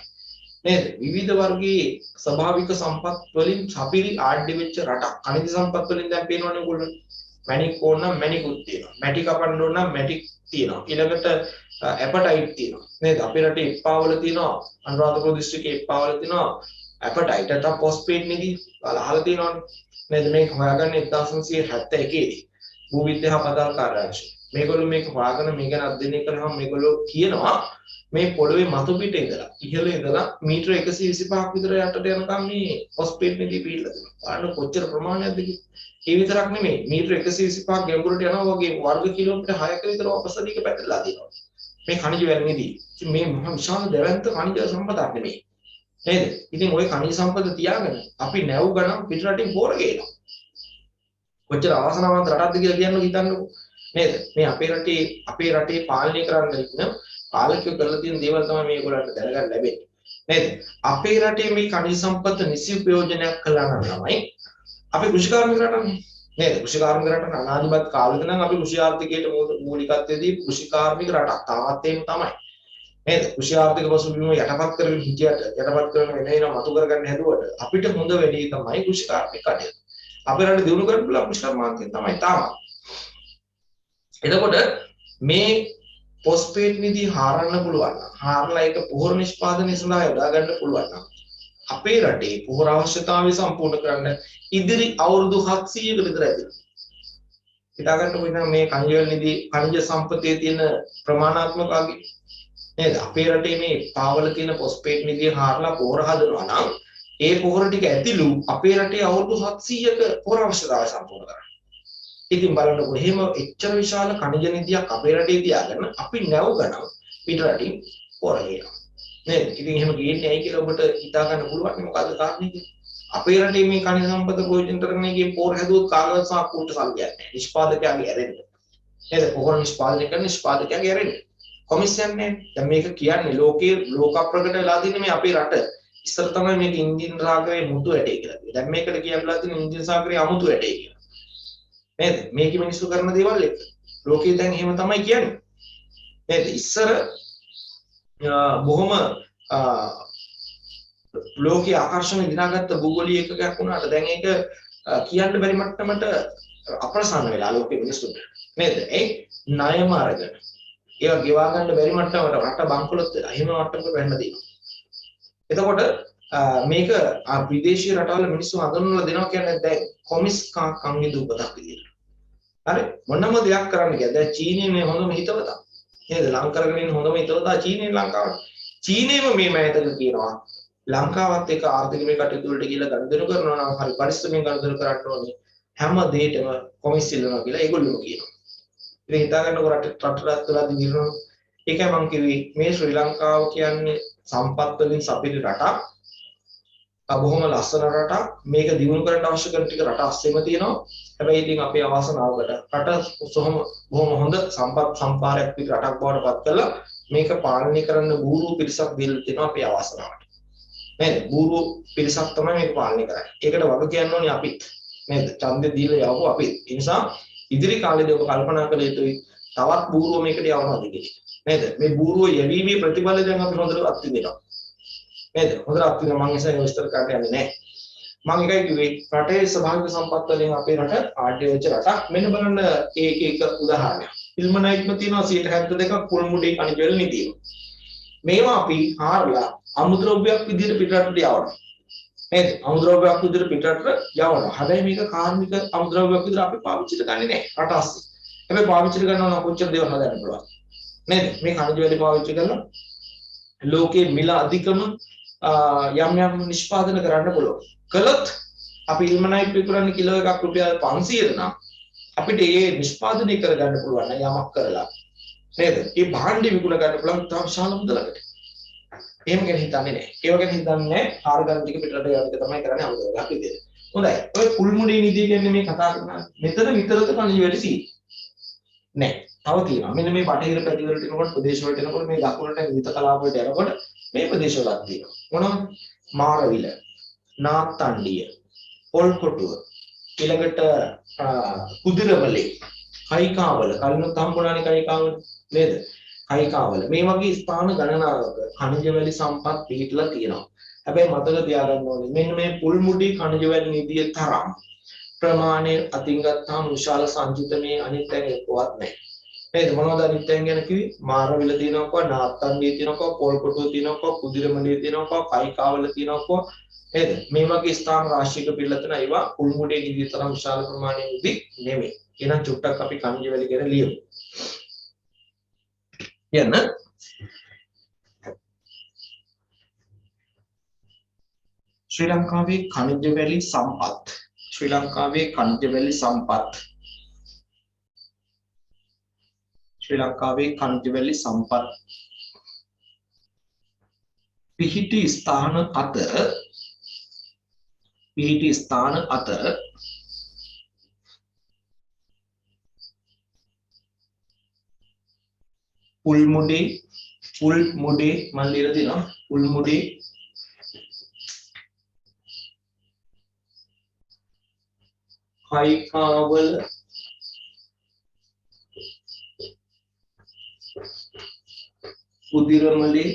නේද? විවිධ වර්ගයේ ස්වභාවික සම්පත් වලින් සපිරි ආඩ්‍ය වෙච්ච රටක්. खनिज සම්පත් වලින් දැන් පේනවනේ ඔයගොල්ලෝ. මැණික් ඕන නම් මැණිකුත් තියෙනවා. මැටි කපන්න ඕන නම් මැටි තියෙනවා. ඊළඟට ඇපටයිට් තියෙනවා. නේද? අපේ රටේ එප්පාවල තියෙනවා. අනුරාධපුර දිස්ත්‍රික්කයේ එප්පාවල තියෙනවා. ඇපටයිට් නැත්නම් ෆොස්ෆේට් නිදි අහලා තියෙනවනේ. නේද? මේක හොයාගන්නේ 1971 දී. භූවිද්‍යා පදාල් කාර්යාංශය. මේගොල්ලෝ මේක හොයාගෙන මේ ගැන අධ්‍යයනය කරාම මේගොල්ලෝ කියනවා මේ පොළවේ මතු පිට ඉඳලා ඉහළ ඉඳලා මීටර 125ක් විතර යටට යනකම් මේ ෆොස්ෆේට් නිදි පිළිලා තියෙනවා. බලන්න කොච්චර ප්‍රමාණයක්ද කියලා. ඒ විතරක් නෙමෙයි මීටර 125ක් ගැඹුරට යනවා වගේ වර්ග කිලෝමීටර් 6ක විතර අපසදීක පැටලලා තියෙනවා. මේ ඛනිජ වැල් නිදි. ඉතින් මේ මහා විශාල දැවැන්ත ඛනිජ සම්පතක් නෙමෙයි. නේද? ඉතින් ওই ඛනිජ සම්පත තියාගෙන අපි නැව් ගණන් පිටරටින් බෝර ගේනවා. කොච්චර අවාසනාවන්ත රටක්ද කියලා කියන්න හිතන්නකෝ. නේද? මේ අපේ රටේ පාලනය කරන්න ඉන්න පාලකයෝ කරලා තියෙන දේවල් තමයි මේගොල්ලන්ට දැනගන්න ලැබෙන්නේ. නේද? අපේ රටේ මේ ඛනිජ සම්පත නිසි ප්‍රයෝජනයක් කළා නම් තමයි අපි කෘෂිකාර්මික රටනේ. නේද? කෘෂිකාර්මික රටන අනාදිමත් කාලෙක නම් අපි කෘෂි ආර්ථිකයට මූලිකත්වයේදී කෘෂිකාර්මික රටක් තාමත් එහෙම තමයි. නේද? කෘෂි ආර්ථික පසුබිම යටපත් කරගෙන හිටියට යටපත් කරගෙන වෙනේන මතු කරගන්න හැදුවට අපිට හොඳ වෙලී තමයි කෘෂිකාර්මික කටයුතු. අපේ රට දිනු කරන්න පුළුවන් කෘෂිකාර්මාන්තය තමයි තාමත්. එතකොට මේ ෆොස්ෆේට් නිදි හාරන්න පුළුවන් නම් හාරලා ඒක පොහොර නිෂ්පාදනය සඳහා යොදා ගන්න පුළුවන් නම් අපේ රටේ පොහොර අවශ්‍යතාවය සම්පූර්ණ කරන්න ඉදිරි අවුරුදු 700ක විතර ඇතිවෙනවා. හිතා ගන්නකො ඉතින් මේ ඛනිජ සම්පතේ තියෙන ප්‍රමාණාත්මක අගය නේද? අපේ රටේ මේ පාවල තියෙන ෆොස්ෆේට් නිදිය හාරලා පොහොර හදනවා නම් ඒ පොහොර ටික ඇතිලු අපේ රටේ අවුරුදු 700ක පොහොර අවශ්‍යතාවය සම්පූර්ණ කරන්න. ඉතින් බලන්නකො එහෙම එච්චර විශාල ඛනිජ නිදියක් අපේ රටේ තියාගෙන අපි නැව් ගණන් පිට රටින් පොර ගේනවා. නේද? ඉතින් එහෙම ගේන්නේ ඇයි කියලා ඔබට හිතා ගන්න පුළුවන් මොකද්ද කාරණේ කියලා. අපේ රටේ මේ ඛනිජ සම්පත ප්‍රයෝජන කරගෙන ගියේ පොර හැදුවොත් කාගවත් සාක්කුවට සල්ලියක් නැහැ. නිෂ්පාදකයාගේ ඇරෙන්න. නේද? පොර නිෂ්පාදනය කරන නිෂ්පාදකයාගේ ඇරෙන්න. කොමිෂන් නේ. දැන් මේක කියන්නේ ලෝක ප්‍රකට වෙලා තියෙන මේ අපේ රට ඉස්සර තමයි මේක ඉන්දියන් සාගරයේ මුතු ඇටේ කියලා කිව්වේ. දැන් මේකට කියවලා තියෙන ඉන්දියන් සාගරයේ අමුතු ඇටේ කියලා. නේද? මේකේ මිනිස්සු කරන දේවල් එක්ක. ලෝකේ දැන් එහෙම තමයි කියන්නේ. නේද? ඉස්සර බොහොම ලෝකයේ ආකර්ෂණ දිනාගත්ත භූගෝලීය ඒකකයක් වුණාට දැන් ඒක කියන්න බැරි මට්ටමට අප්‍රසන්න වෙලා ලෝකෙ මිනිස්සුන්ට නේද? ඒ ණයම අරගෙන ඒවා ගෙවා ගන්න බැරි මට්ටමකට රට බංකොලොත් වෙලා එහෙම මට්ටමකට වෙන්න දෙනවා. එතකොට මේක විදේශීය රටවල මිනිස්සු හඳුන්වලා දෙනවා කියන්නේ දැන් කොමිස් කංගි දුපතක් විදියට. හරි මොනම දෙයක් කරන්න ගියා. දැන් චීනයේ මේ හොඳම හිතවතා. නේද? ලංකාවගෙන ඉන්න හොඳම හිතවතා චීනයේ ලංකාවට. චීනයේම මේ මෑතක කියනවා ලංකාවත් එක්ක ආර්ථික මේ කටයුතු වලට කියලා ගනුදෙනු කරනවා නම් හරි පරිස්සමෙන් ගනුදෙනු කරන්න ඕනේ. හැම දෙයකම කොමිස් ඉල්ලනවා කියලා ඒගොල්ලෝ කියනවා. ඉතින් හිතා ගන්නකො රට තුලදී දිනන ඒකයි මම කිව්වේ මේ ශ්‍රී ලංකාව කියන්නේ සම්පත් වලින් සපිරි රටක්. බොහොම ලස්සන රටක්. මේක දියුණු කරන්න අවශ්‍ය කරන ටික රට අස්සෙම තියෙනවා. හැබැයි ඉතින් අපේ අවාසනාවකට රට බොහොම හොඳ සම්පත් සම්පාරයක් පිට රටක් බවට පත් කළා. මේක පාලනය කරන්න බූරු පිරිසක් දීලා තියෙනවා අපේ අවාසනාවට. නේද? බූරු පිරිසක් තමයි මේක පාලනය කරන්නේ. ඒකට වග කියන්න ඕනේ අපිත්. නේද? ඡන්දෙ දීලා යවපු අපිත්. ඒ නිසා ඉදිරි කාලේදී ඔබ කල්පනා කළ යුතුයි තවත් බූරුව මේකට යවනවාද කියලා. නේද? මේ බූරුව යැවීමේ ප්‍රතිඵල දැන් අපි හොඳට අත්විඳිනවා. නේද? හොඳට අත්විඳිනවා. මම ඒසයි විස්තර කරන්න යන්නේ නැහැ. මම එකයි කිව්වේ රටේ ස්වභාවික සම්පත් වලින් අපේ රට ආඩ්‍ය වෙච්ච රටක්. මෙන්න බලන්න ඒක උදාහරණයක්. ඉල්මනයිට්ම තියෙනවා 72ක් කුල් මුඩේ කණිජ වල නිතිනවා. මේවා අපි හාරලා අමුද්‍රව්‍යයක් විදිහට පිටරටට යවනවා. නේද? අමුද්‍රව්‍යයක් විදිහට පිටරටට යවනවා. හැබැයි මේක කාර්මික අමුද්‍රව්‍යයක් විදිහට අපි පාවිච්චිට ගන්නේ නැහැ රට අස්සේ. හැබැයි පාවිච්චිට ගන්නවා නම් කොච්චර දේවල් හදන්න පුළුවන්. නේද? මේ කණිජ වල පාවිච්චි කරලා ලෝකේ මිල අධිකම යම් නිෂ්පාදනය කරන්න පුළුවන්. කළොත් අපි ඉල්මනයිට් විකුණන්නේ කිලෝ එකක් රුපියල් 500 නම් අපිට ඒ නිෂ්පාදනය කරගන්න පුළුවන් යමක් කරලා. නේද? ඒ භාණ්ඩ විකුණ ගන්න පුළුවන් තව විශාල මුදලකට. එහෙම ගැන හිතන්නේ නැහැ. ඒව ගැන හිතන්නේ නැහැ. ආර්ගන් ටික පිටරට යන එක තමයි කරන්නේ අමුදලක් විදියට. හොඳයි. ඔය කුල්මුඩේ නිදිය කියන්නේ මේ කතා කරන මෙතන විතරද කණිජ වැඩි සී. නැහැ. තව තියෙනවා. මෙන්න මේ බටහිර පැතිවලට එනකොට ප්‍රදේශ වලට එනකොට මේ දකුණට විත කලාප වලට යනකොට මේ ප්‍රදේශ වලක් තියෙනවා. මොනවද? මාරවිල, නාත්තණ්ඩිය, පොල්කොටුව, ඊළඟට කුදිරමලේ, කයිකාවල, කලිනුත් හම්බුණානේ කයිකාවල නේද? කයිකාවල මේ වගේ ස්ථාන ගණනාවක khනිජ වැලි සම්පත් පිහිටලා තියෙනවා. හැබැයි මතක තියාගන්න ඕනේ මෙන්න මේ පුල්මුඩි khනිජ වැලි නිදිය තරම් ප්‍රමාණය අතින් ගත්තාම විශාල සංචිතනයේ අනිත් තැන් එක්කවත් නැහැ. නේද? මොනවද අනිත් තැන් ගැන කිව්වේ? මාරවිල තියෙනවකෝ, නාත්තන්ඩිය තියෙනවකෝ, පොල්කොටුව තියෙනවකෝ, කුදිරමලේ තියෙනවකෝ, කයිකාවල තියෙනවකෝ නේද? මේ වගේ ස්ථාන රාශියක පිළිලා තියෙන ඒවා පුල්මුඩේ නිදිය තරම් විශාල ප්‍රමාණයකදී නෙමෙයි. එහෙනම් චුට්ටක් අපි khනිජ වැලි ගැන ලියමු. යන්න ශ්‍රී ලංකාවේ khනිජ වැලි සම්පත් ශ්‍රී ලංකාවේ khනිජ වැලි සම්පත් ශ්‍රී ලංකාවේ khනිජ වැලි සම්පත් පිහිටි ස්ථාන අතර පුල්මුඩේ මම ලියලා තියෙනවා පුල්මුඩේ කයිකාවල කුදිරමලේ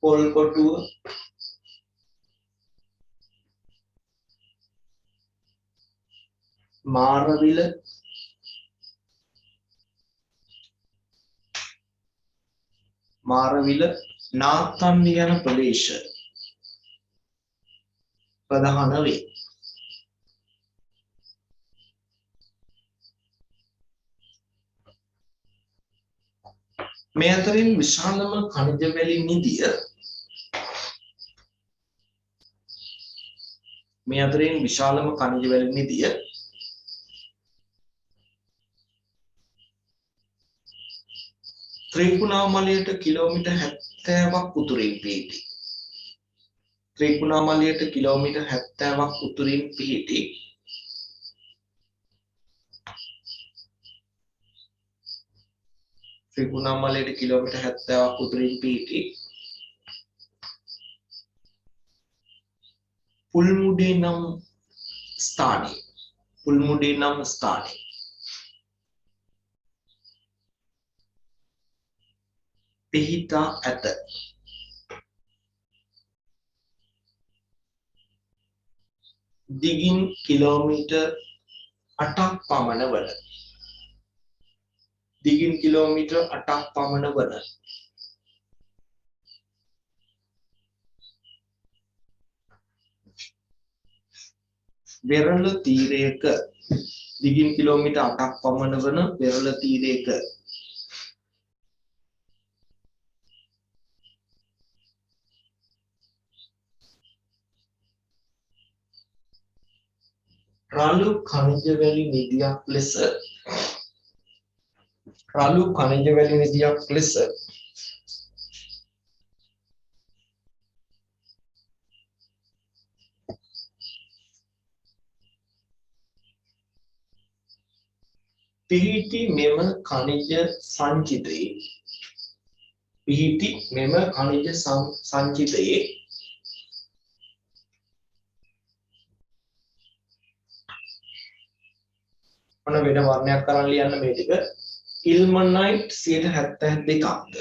පොල්කොටුව මාරවිල නාත්තන්ඩි යන ප්‍රදේශ ප්‍රධාන වේ. මේ අතරින් විශාලම khනිජ වැලි නිදිය ත්‍රිකුණාමලයට කිලෝමීටර් 70ක් උතුරින් පිහිටි. ත්‍රිකුණාමලයට කිලෝමීටර් 70ක් උතුරින් පිහිටි පුල්මුඩේ නම් ස්ථානයේ පිහිටා ඇත. දිගින් කිලෝමීටර් 8ක් පමණ වන. දිගින් කිලෝමීටර් 8ක් පමණ වන. වෙරළ තීරයක දිගින් කිලෝමීටර් 8ක් පමණ වන වෙරළ තීරයක රළු ඛනිජ වැලි නිධියක් ලෙස පිහිටි මෙම ඛනිජ සංචිතයේ මොන වෙන වර්ණයක් කරන් ලියන්න මේ ටික ඉල්මනයිට් 72ක්ද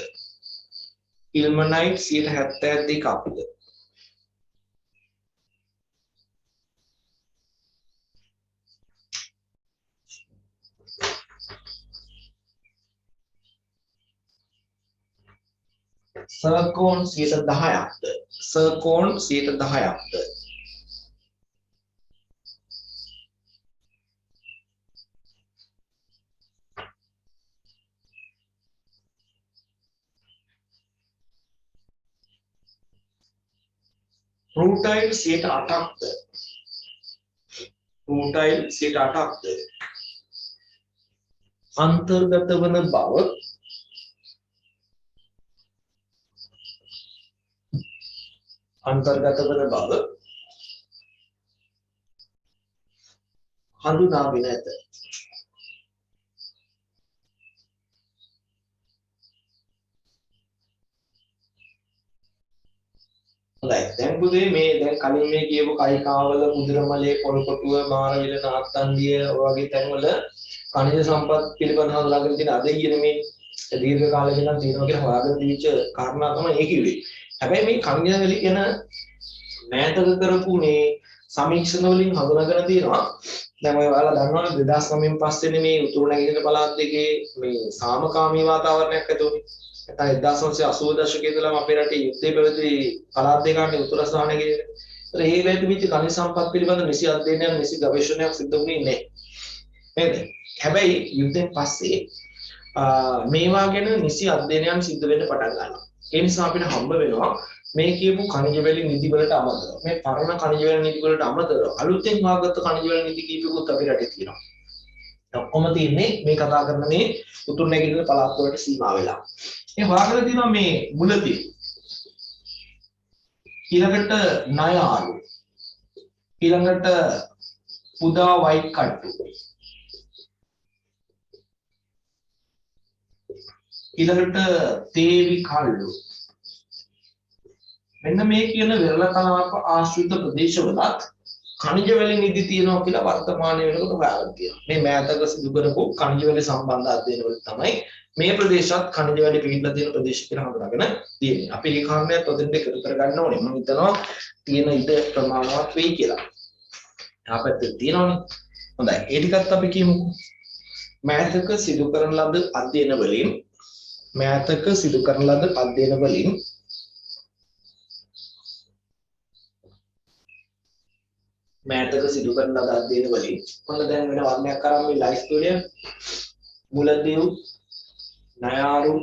ඉල්මනයිට් 72ක්ද සර්කෝන් 10%ක්ද සර්කෝන් 10%ක්ද රූටයිල් 8%ක්ද රූටයිල් 8%ක්ද අන්තර්ගත වන බව හඳුනාගෙන ඇත. හොඳයි දැන් පුතේ මේ දැන් කලින් මේ කියපු කයිකාවල මුද්‍රමලේ පොල්කොටුව මාරවිල නාත්තන්දිය වගේ තැන්වල ඛනිජ සම්පත් පිළිබඳව හඳුනාගෙන තියෙන අද කියන මේ දීර්ඝ කාලෙක ඉඳන් තියෙනවා කියලා හොයාගෙන තිබිච්ච කාරණා තමයි ඒ කිව්වේ. හැබැයි මේ ඛනිජ වල කියන මෑතක කරපු මේ සමීක්ෂණ වලින් හඳුනාගෙන තියෙනවා. දැන් ඔය ඔයාලා දන්නවනේ 2009න් පස්සේ මේ උතුරු නැගෙනහිර පළාත් දෙකේ මේ සාමකාමී වාතාවරණයක් ඇති වුණේ. නැත්නම් 1980 දශකයේ ඉඳලම අපේ රටේ යුද්ධය පැවති පළාත් දෙකක් උතුර සහ නැගෙනහිර. ඒතර ඒ වෙලෙදි විච ඛනිජ සම්පත් පිළිබඳ නිසි අධ්‍යයනයක් නිසි ගවේෂණයක් සිදු වුණේ නැහැ. නේද? හැබැයි යුද්ධයෙන් පස්සේ මේවා ගැන නිසි අධ්‍යයනයන් සිදු වෙන්න පටන් ගන්නවා. ඒ නිසා අපිට හම්බ වෙනවා මේ කියපු ඛනිජ වැලි නිදි වලට අමතරව මේ පරණ ඛනිජ වැලි නිදි වලට අමතරව අලුතෙන් හොයාගත්ත ඛනිජ වැලි නිදි කීපයකුත් අපේ රටේ තියෙනවා. ඔක්කොම තියෙන්නේ මේ කතා කරන මේ උතුරු නැගෙනහිර පළාත් වලට සීමා වෙලා. මේ හොයාගෙන තියෙනවා මේ මුලදී ඊළඟට ණයාරු ඊළඟට පුදා වයිට් කට්ටු ඊළඟට තේවි කල්ලු මෙන්න මේ කියන විරල කලාප ආශ්‍රිත ප්‍රදේශවලත් ඛනිජ වැලි නිදි තියෙනවා කියලා වර්තමානයේ වෙනකොට හොයාගෙන තියෙනවා. මේ මෑතක සිදු කරපු ඛනිජ වැලි සම්බන්ධ අධ්‍යයන වල තමයි මේ ප්‍රදේශات ඛනිජ වැලි පිහිටලා තියෙන ප්‍රදේශ කියලා හඳුනාගෙන තියෙන්නේ. අපි මේ කාරණේත් ඔතෙන්ට එකතු කරගන්න ඕනේ. මම හිතනවා තියෙන ඉඩ ප්‍රමාණවත් වෙයි කියලා. තාපැත්තේ තියෙනවනේ. හොඳයි. ඒ ටිකත් අපි කියමුකෝ. මෑතක සිදු කරන ලද අධ්‍යයන වලින් ඔන්න දැන් වෙන වර්ණයක් කරන් මේ ලයිස් ස්ටුඩියෝ මුලදීව් ණයාරු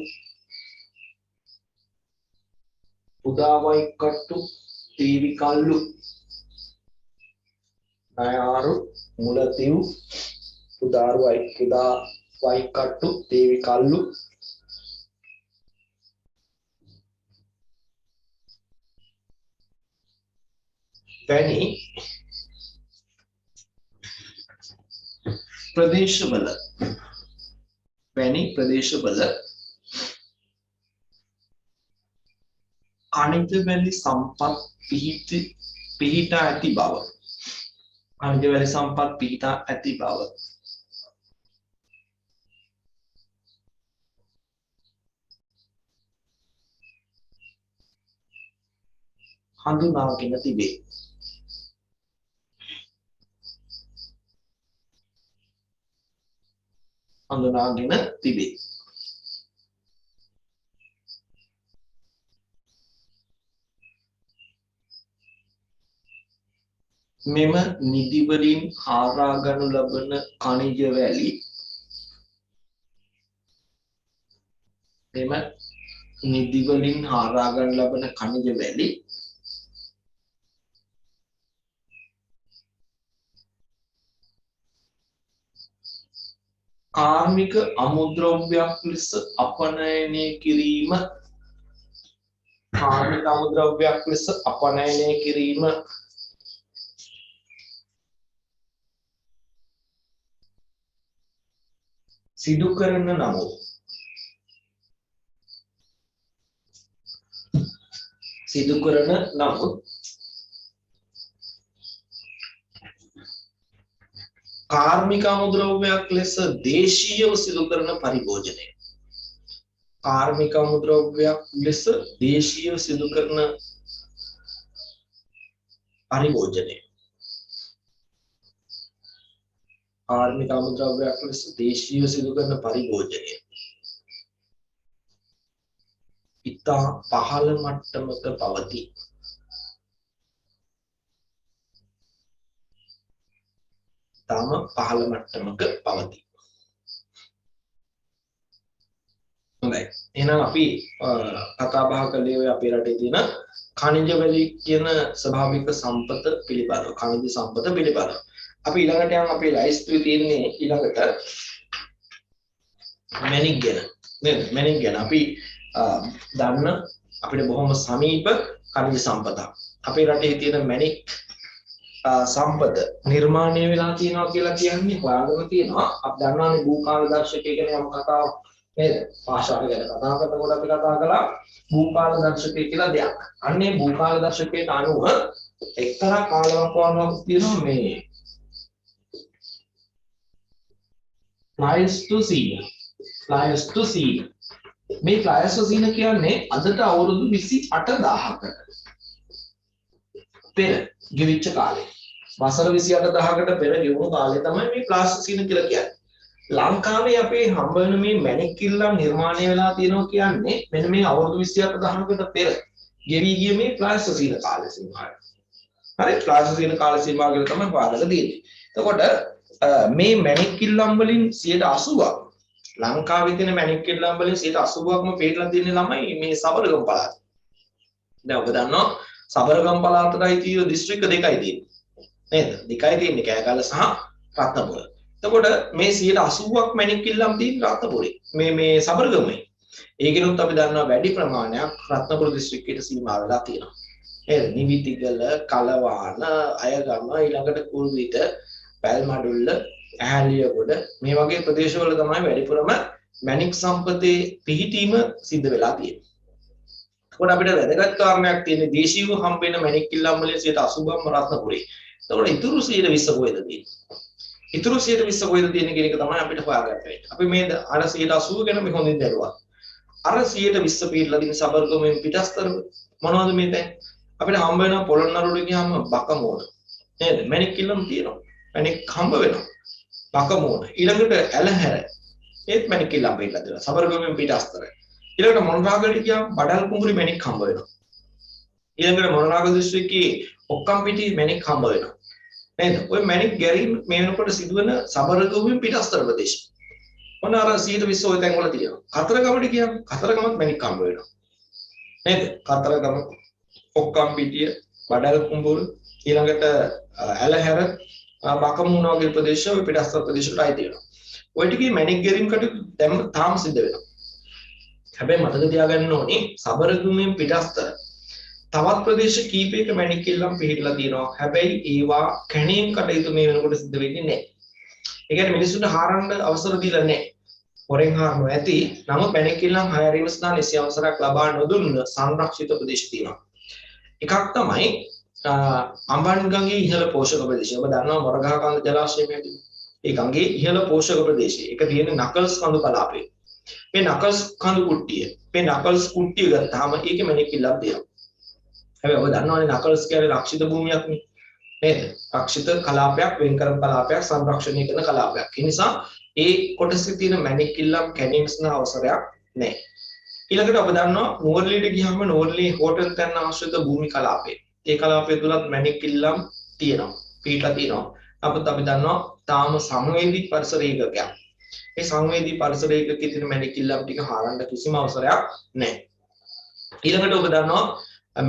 පුදාවයි කට්ටු තීවි කල්ලු ණයාරු මුලදීව් පුදාවයි කට්ටු තීවි කල්ලු වැනි ප්‍රදේශවල ඛනිජ වැලි සම්පත් පිහිටා ඇති බව හඳුනාගෙන තිබේ. හඳුනාගෙන තිබේ. මෙම නිදි වලින් හාරා ගනු ලබන ඛනිජ වැලි මෙම නිදි වලින් හාරා ගනු ලබන ඛනිජ වැලි කාර්මික අමුද්‍රව්‍යයක් ලෙස අපනයනය කිරීම කාර්මික අමුද්‍රව්‍යයක් ලෙස අපනයනය කිරීම සිදු කරන නමුත් කාර්මික අමුද්‍රව්‍යයක් ලෙස දේශීයව සිදු කරන පරිභෝජනය කාර්මික අමුද්‍රව්‍යයක් ලෙස දේශීයව සිදු කරන පරිභෝජනය කාර්මික අමුද්‍රව්‍යයක් ලෙස දේශීයව සිදු කරන පරිභෝජනය ඉතා පහළ මට්ටමක පවතී. තාම පහළ මට්ටමක පවතී. හොඳයි. එහෙනම් අපි කතා බහ කළේ ඔය අපේ රටේ තියෙන ඛනිජ වැලි කියන ස්වභාවික සම්පත පිළිබඳව, ඛනිජ සම්පත පිළිබඳව. අපි ඊළඟට යන අපේ ලයිස්තුවේ තියෙන්නේ ඊළඟට මැණික් ගැන. නේද? මැණික් ගැන අපි දන්න අපිට බොහොම සමීප ඛනිජ සම්පතක්. අපේ රටේ තියෙන මැණික් සම්පත නිර්මාණය වෙලා තියෙනවා කියලා කියන්නේ හොයාගෙන තියෙනවා. අපි දන්නවානේ භූකාල දර්ශකය ගැන යම් කතාවක් නේද? භාෂාව ගැන කතා කරනකොට අපි කතා කළා භූකාල දර්ශකය කියලා දෙයක්. අන්නේ භූකාල දර්ශකයට අනුව එක්තරා කාලවකවානුවක් තියෙනවා මේ ප්ලයිස්ටොසීන. මේ ප්ලයිස්ටොසීන කියන්නේ අදට අවුරුදු 28000කට පෙර ගෙවිච්ච කාලේ. වසර 28000කට පෙර ගෙවුණු කාලේ තමයි මේ ප්ලයිස්ටොසීන කියලා කියන්නේ. ලංකාවේ අපේ හම්බ වෙන මේ මැණික් කිල්ලම් නිර්මාණය වෙලා තියෙනවා කියන්නේ මෙන්න මේ අවුරුදු 28000කට පෙර ගෙවි ගිය මේ ප්ලයිස්ටොසීන කාල සීමාවයි. හරි ප්ලයිස්ටොසීන කාල සීමාව කියලා තමයි පාඩක තියෙන්නේ. එතකොට මේ මැණික් කිල්ලම් වලින් 80%ක් ලංකාවේ තියෙන මැණික් කිල්ලම් වලින් 80%ක්ම පිටලා තියෙන ළමයි මේ සබරගම් පළාත. දැන් ඔබ දන්නවා සබරගම් පළාතටයි තියෙන දිස්ත්‍රික්ක දෙකයි තියෙන්නේ. නේද? දෙකයි තියෙන්නේ කෑගල්ල සහ රත්නපුර. එතකොට මේ 80%ක් මැණික් කිල්ලම් තියෙන රත්නපුරේ. මේ සබරගමේ. ඒකිනුත් අපි දන්නවා වැඩි ප්‍රමාණයක් රත්නපුර දිස්ත්‍රික්කයට සීමා වෙලා තියෙනවා. නේද? නිවිතිගල, කලවාන, අයගම, ඊළඟට කුරුවිට, පැල්මඩුල්ල, ඇහැලියගොඩ මේ වගේ ප්‍රදේශවල තමයි වැඩිපුරම මැණික් සම්පතේ පිහිටීම සිද්ධ වෙලා තියෙන්නේ. එතකොට අපිට වැදගත් කාරණයක් තියෙන්නේ දේශීයව හම්බ වෙන මැණික් කිල්ලම් වලින් 80%ක්ම රත්නපුරේ. එතකොට ඉතුරු 120 කොහෙද තියෙන්නේ? ඉතුරු 120 කොහෙද තියෙන්නේ කියන එක තමයි අපිට හොයාගන්න වෙන්නේ. අපි මේ අර 180 ගැන මේ හොඳින් දරුවා. අර 120 පිටලා තියෙන සබර්ගමෙන් පිටස්තර මොනවද මේ දැන්? අපිට හම්බ වෙන පොළොන්නරුවට ගියාම බකමෝන. නේද? මැණික් කිල්ලම් තියෙනවා. මැණික් හම්බ වෙනවා. බකමෝන. ඊළඟට ඇලහැර. ඒත් මැණික් කිල්ලම් පිටලා තියෙනවා. සබර්ගමෙන් පිටස්තර. ඊළඟට මොනරාගලට ගියාම බඩල් කුඹුරේ මැණික් හම්බ වෙනවා. ඊළඟට මොනරාගල දිස්ත්‍රික්කයේ ඔක්කම්පිටියේ මැණික් හම්බ වෙනවා. නේද? ඔය මැණික් ගැරීම් මේ වෙනකොට සිදුවන සබරගමුවෙන් පිටස්තර ප්‍රදේශ. මොන අර 120 ඔය තැන් වල තියෙනවා. කතරගමට ගියාම කතරගමත් මැණික් හම්බ වෙනවා. නේද? කතරගම, ඔක්කම්පිටිය, බඩල් කුඹුර, ඊළඟට ඇලහැර, බකමුණ වගේ ප්‍රදේශ ඔය පිටස්තර ප්‍රදේශවලට අයිති වෙනවා. ඔය ටිකේ මැණික් ගැරීම් කටයුතු දැන් තාම සිද්ධ වෙනවා. හැබැයි මතක තියාගන්න ඕනේ සබරගමුවෙන් පිටස්තර තවත් ප්‍රදේශ කීපයක මැණික් කිල්ලම් පිහිටලා තියෙනවා. හැබැයි ඒවා කැණීම් කටයුතු මේ වෙනකොට සිද්ධ වෙන්නේ නැහැ. ඒ කියන්නේ මිනිස්සුන්ට හාරන්න අවසර දීලා නැහැ. හොරෙන් හාරනවා ඇති. නමුත් මැණික් කිල්ලම් හෑරීම සඳහා නිසි අවසරයක් ලබා නොදුන්න සංරක්ෂිත ප්‍රදේශ තියෙනවා. එකක් තමයි අඹන්ගඟේ ඉහළ පෝෂක ප්‍රදේශය. ඔබ දන්නවා මොරගහකන්ද ජලාශය මේකද? ඒ ගඟේ ඉහළ පෝෂක ප්‍රදේශය. ඒක තියෙන්නේ නකල්ස් කඳු කලාපේ. මේ නකල්ස් කඳු කුට්ටිය. මේ නකල්ස් කුට්ටිය ගත්තාම ඒකේ මැණික් කිල්ලම් තියෙනවා. හැබැයි ඔබ දන්නවනේ නකල්ස් කියන්නේ රක්ෂිත භූමියක් නේ. නේද? රක්ෂිත කලාපයක් වෙන් කරන කලාපයක් සංරක්ෂණය කරන කලාපයක්. ඒ නිසා ඒ කොටසේ තියෙන මැණික් ඉල්ලම් කැණීම් සඳහා අවසරයක් නැහැ. ඊළඟට ඔබ දන්නවා නුවරඑළියට ගියාම නුවරඑළිය හෝටල් තැන්න ආශ්‍රිත භූමි කලාපය. ඒ කලාපය තුලත් මැණික් ඉල්ලම් තියෙනවා. පිටලා තියෙනවා. අපිට අපි දන්නවා තාම සංවේදී පරිසර ඒකකයක්. ඒ සංවේදී පරිසර ඒකකයේ තියෙන මැණික් ඉල්ලම් ටික හරන්න කිසිම අවසරයක් නැහැ. ඊළඟට ඔබ දන්නවා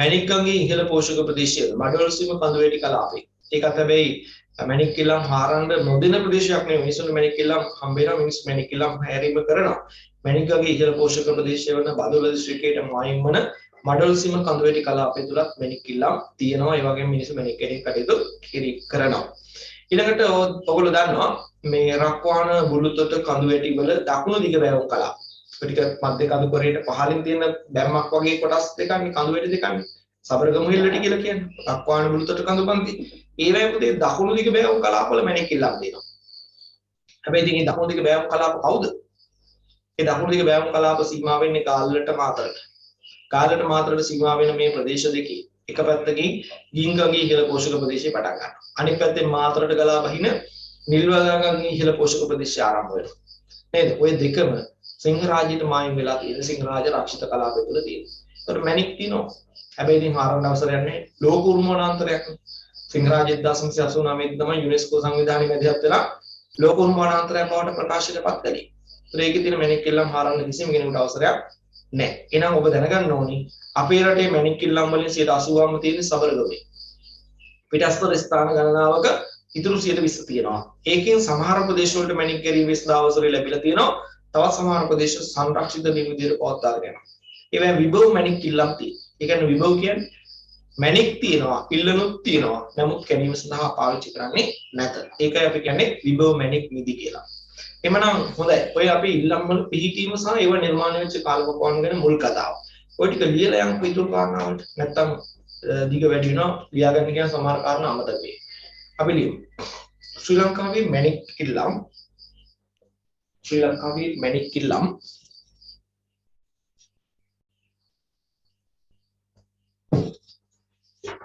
මැණික්කන්ගේ ඉහළ පෝෂක ප්‍රදේශය මඩවල සීම කඳුවැටි කලාපය. ඒකත් හැබැයි මැණික් ඉල්ලම් හරන්න නොදෙන ප්‍රදේශයක් නෙවෙයි. මිනිස්සුන්ට මැණික් ඉල්ලම් හම්බ වෙනවා. මිනිස්සු මැණික් ඉල්ලම් හැරීම කරනවා. මැණික්කගේ ඉහළ පෝෂක ප්‍රදේශය වන බදුල්ල දිස්ත්‍රික්කයට මායිම් වන මඩවල සීම කඳුවැටි කලාපය තුලත් මැණික් ඉල්ලම් තියෙනවා. ඒ වගේම මිනිස්සු මැණික් කැඩේ කටයුතු කරනවා. ඊළඟට ඔයගොල්ලෝ දන්නවා මේ රක්වාන බුලුතොට කඳුවැටි වල දකුණු දිග වැවුම් කලාප. ටික මධ්‍ය කඳු කොරේට පහළින් තියෙන බැම්මක් වගේ කොටස් දෙකක්නේ කඳුවැටි දෙකක්නේ. සබරගමු හිල්ලට කියලා කියන්නේ. රක්වාන බුලුතොට කඳුපන්ති. ඒ වගේ පුතේ දකුණු දිග වැවුම් කලාප වල මැණික් ඉල්ලම් දෙනවා. හැබැයි ඉතින් මේ දකුණු දිග වැවුම් කලාප කවුද? ඒ දකුණු දිග වැවුම් කලාප සීමා වෙන්නේ කාල්ලට මාතරට. කාල්ලට මාතරට සීමා වෙන මේ ප්‍රදේශ දෙකේ එක පැත්තකින් ගිංගගේ ඉහළ පෝෂක ප්‍රදේශය පටන් ගන්නවා. අනිත් පැත්තෙන් මාතරට ගලා බහින නිල්වගාගගේ ඉහළ පෝෂක ප්‍රදේශය ආරම්භ වෙනවා. නේද? ඔය දෙකම සිංහරාජයට මායිම් වෙලා තියෙන සිංහරාජ රක්ෂිත කලාපය තුල තියෙනවා. ඒකට මැණික් තියෙනවා. හැබැයි ඉතින් හරවන්න අවසරයක් නැහැ. ලෝක උරුම වනාන්තරයක්. සිංහරාජ 1989 තමයි යුනෙස්කෝ සංවිධානයේ මැදිහත් වෙලා ලෝක උරුම වනාන්තරයක් බවට ප්‍රකාශයටපත් කළේ. ඒකේ තියෙන මැණික් ඉල්ලම් හරවන්න කිසිම කෙනෙකුට අවසරයක් නැහැ. එහෙනම් ඔබ දැනගන්න ඕනි අපේ රටේ මැණික් ඉල්ලම් වලින් 80%ක්ම තියෙන්නේ සබරගමේ. පිටස්තර ස්ථාන ගණනාවක ඉතුරු 120 තියෙනවා. ඒකෙන් සමහර ප්‍රදේශ වලට මැණික් ගැරීමේ සදා අවසරය ලැබිලා තියෙනවා. තවත් සමහර ප්‍රදේශ සංරක්ෂිත නිවිදියට පවත්වාගෙන යනවා. ඒවෙන් විභව මැණික් ඉල්ලම් තියෙනවා. ඒ කියන්නේ විභව කියන්නේ මැණික් තියෙනවා, ඉල්ලනුත් තියෙනවා. නමුත් කැණීම සඳහා පාවිච්චි කරන්නේ නැත. ඒකයි අපි කියන්නේ විභව මැණික් නිදි කියලා. එමනම් හොඳයි. ඔය අපි ඉල්ලම් වල පිහිටීම සහ ඒව නිර්මාණය වෙච්ච කාලවකවානුව ගැන මුල් කතාව. ඔය ටික ලියලා යන් පිටු කාරණාවලට නැත්තම් දිග වැඩි වෙනවා ලියා ගන්න කියන සමහර කාරණා අමතක වෙයි. අපි ලියමු. ශ්‍රී ලංකාවේ මැණික් ඉල්ලම්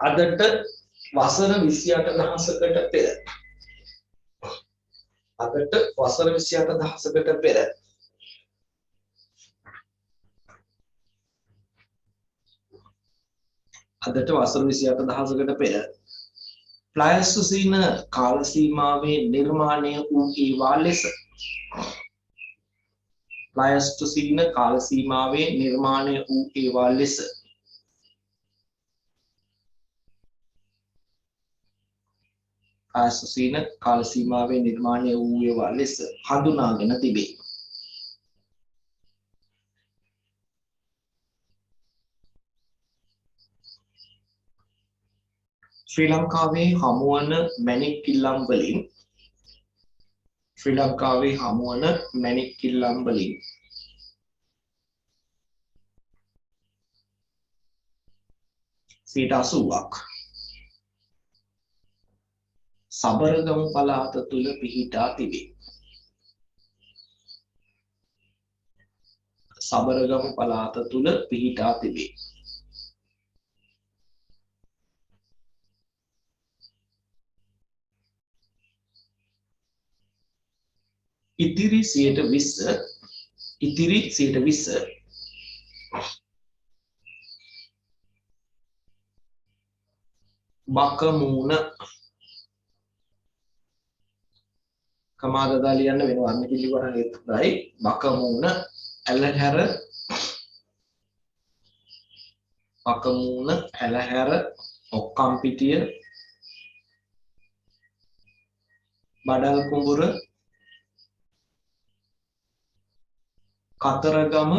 අදට වසර 28000කට පෙර අදට වසර 28000කට පෙර ප්ලයස්ටොසීන කාල සීමාවේ නිර්මාණය වූ ඒවා ලෙස ප්ලයස්ටොසීන කාල සීමාවේ නිර්මාණය වූ ඒවා ලෙස ප්ලයස්ටොසීන කාල සීමාවේ නිර්මාණය වූ ඒවා ලෙස හඳුනාගෙන තිබේ. ශ්‍රී ලංකාවේ හමුවන මැණික් ඉල්ලම් වලින් 80%ක් සබරගමු පළාත තුල පිහිටා තිබේ. සබරගමු පළාත තුල පිහිටා තිබේ. ඉතිරි 120 බකමූණ කමාදදා ලියන්න වෙන වර්ණ කිලි වරන් එක්කයි බකමූණ ඇලහැර ඔක්කම්පිටිය බඩල් කුඹුර කතරගම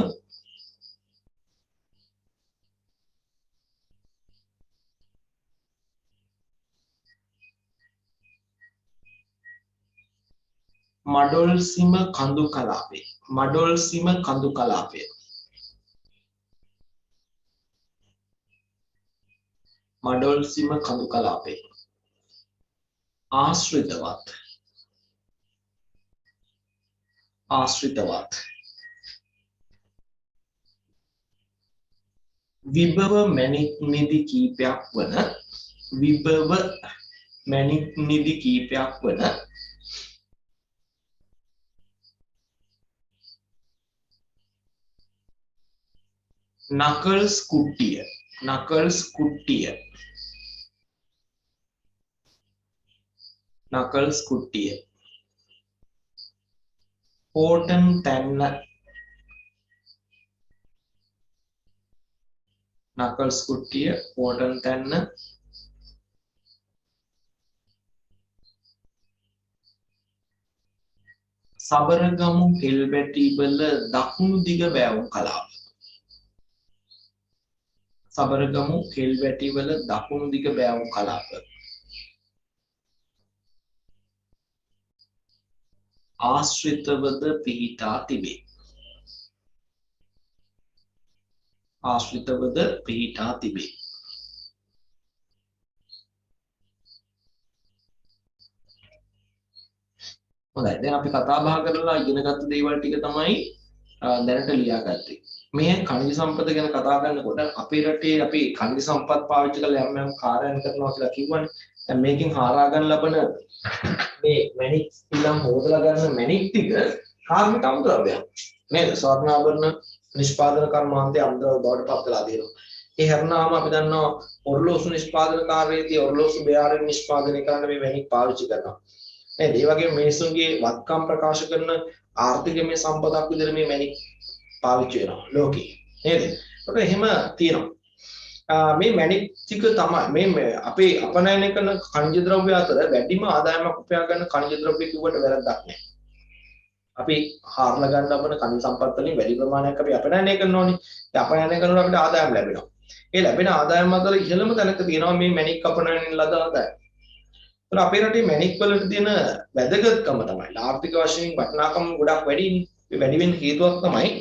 මඩොල්සිම කඳු කලාපය ආශ්‍රිතවත් විභව මැණික් නිදි කීපයක් වන විභව මැණික් නිදි කීපයක් වන නකල්ස් කුට්ටිය නකල්ස් කුට්ටිය නකල්ස් කුට්ටිය හෝටන් තැන්න නකල්ස් කුට්ටිය හෝටන් තැන්න සබරගමු හෙල්බැටිවල දකුණු දිග බෑවුම් කලාව සබරගමු හෙල්බැටිවල දකුණු දිග බෑවුම් කලාප ආශ්‍රිතවද පිහිටා තිබේ ආශ්‍රිතවද පිහිටා තිබේ හොඳයි දැන් අපි කතා බහ කරලා ඉගෙනගත්ත දේවල් ටික තමයි දැනට ලියාගත්තේ මේ ඛනිජ සම්පත ගැන කතා කරනකොට අපේ රටේ අපි ඛනිජ සම්පත් පාවිච්චි කරලා යම් කාර්යයන් කරනවා කියලා කිව්වනේ දැන් මේකෙන් හාරා ගන්න ලබන මේ මැණික් ඉලම් හොදලා ගන්න මැණික් ටික කාර්මික අමුද්‍රව්‍යයක් නේද ස්වර්ණාභරණ නිෂ්පාදන කර්මාන්තයේ අමුද්‍රව්‍ය බවට පත් වෙලා තියෙනවා ඒ හැරණාම අපි දන්නවා ඔර්ලෝසු නිෂ්පාදන කාර්යයේදී ඔර්ලෝසු බෙයාරෙන් නිෂ්පාදනය කරන්න මේ මැණික් පාවිච්චි කරනවා නේද ඒ වගේම මිනිසුන්ගේ වත්කම් ප්‍රකාශ කරන ආර්ථිකමය සම්පතක් විදිහට මේ මැණික් පාවිච්චි වෙනවා ලෝකේ නේද ඒකට එහෙම තියෙනවා මේ මැණික් ටික තමයි මේ අපේ අපනයන කරන khනිජ ද්‍රව්‍ය අතර වැඩිම ආදායමක් උපයා ගන්න khනිජ ද්‍රව්‍ය කිව්වට වැරද්දක් නැහැ අපි හාරලා ගන්න ලබන khනිජ සම්පත් වලින් වැඩි ප්‍රමාණයක් අපි අපනයනය කරනෝනේ ඒ අපනයනය කරනකොට අපිට ආදායම් ලැබෙනවා ඒ ලැබෙන ආදායම් අතර ඉහළම තැනක තියෙනවා මේ මැණික් අපනයනෙන් ලද ආදායම් ඒත් අපේ රටේ මැණික් වලට තියෙන වැදගත්කම තමයි ආර්ථික වශයෙන් වටිනාකම ගොඩක් වැඩිනේ ඒ වැඩි වෙන්න හේතුවක් තමයි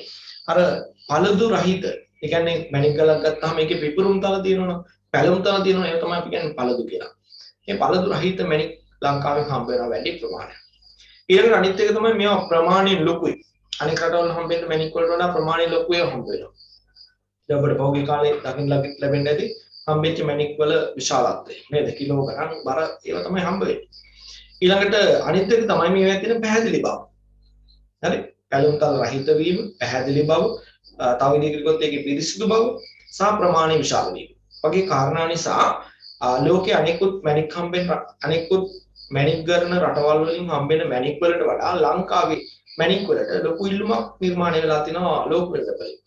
අර පළදු රහිත ඒ කියන්නේ මැණික් ගලක් ගත්තාම මේකේ පිපුරුම් තල තියෙනවනේ පැලුම් තල තියෙනවා ඒක තමයි අපි කියන්නේ පළදු කියලා. මේ පළදු රහිත මැණික් ලංකාවේ හම්බ වෙනවා වැඩි ප්‍රමාණයක්. ඊළඟට අනිත් එක තමයි මේවා ප්‍රමාණයෙන් ලොකුයි. අනික රටවල හම්බෙන්න මැණික් වලට වඩා ප්‍රමාණයෙන් ලොකුයි හම්බ වෙනවා. දැන් අපිට පහුගිය කාලේ දකින්න ලැබෙන්නේ නැති හම්බෙච්ච මැණික් වල විශාලත්වය නේද කිලෝ ගණන් බර ඒවා තමයි හම්බ වෙන්නේ. ඊළඟට අනිත් එක තමයි මේවා තියෙන පැහැදිලි බව. හරි? පැලුම් තල රහිත වීම, පැහැදිලි බව, තව විදිහකට කිව්වොත් ඒකේ පිරිසිදු බව සහ ප්‍රමාණය විශාල වීම. වගේ කාරණා නිසා ලෝකයේ අනෙකුත් මැණික් හම්බෙන අනෙකුත් මැණික් ගන්න රටවල් වලින් හම්බෙන මැණික් වලට වඩා ලංකාවේ මැණික් වලට ලොකු ඉල්ලුමක් නිර්මාණය වෙලා තිනවා ලෝක වෙළඳපොලේ.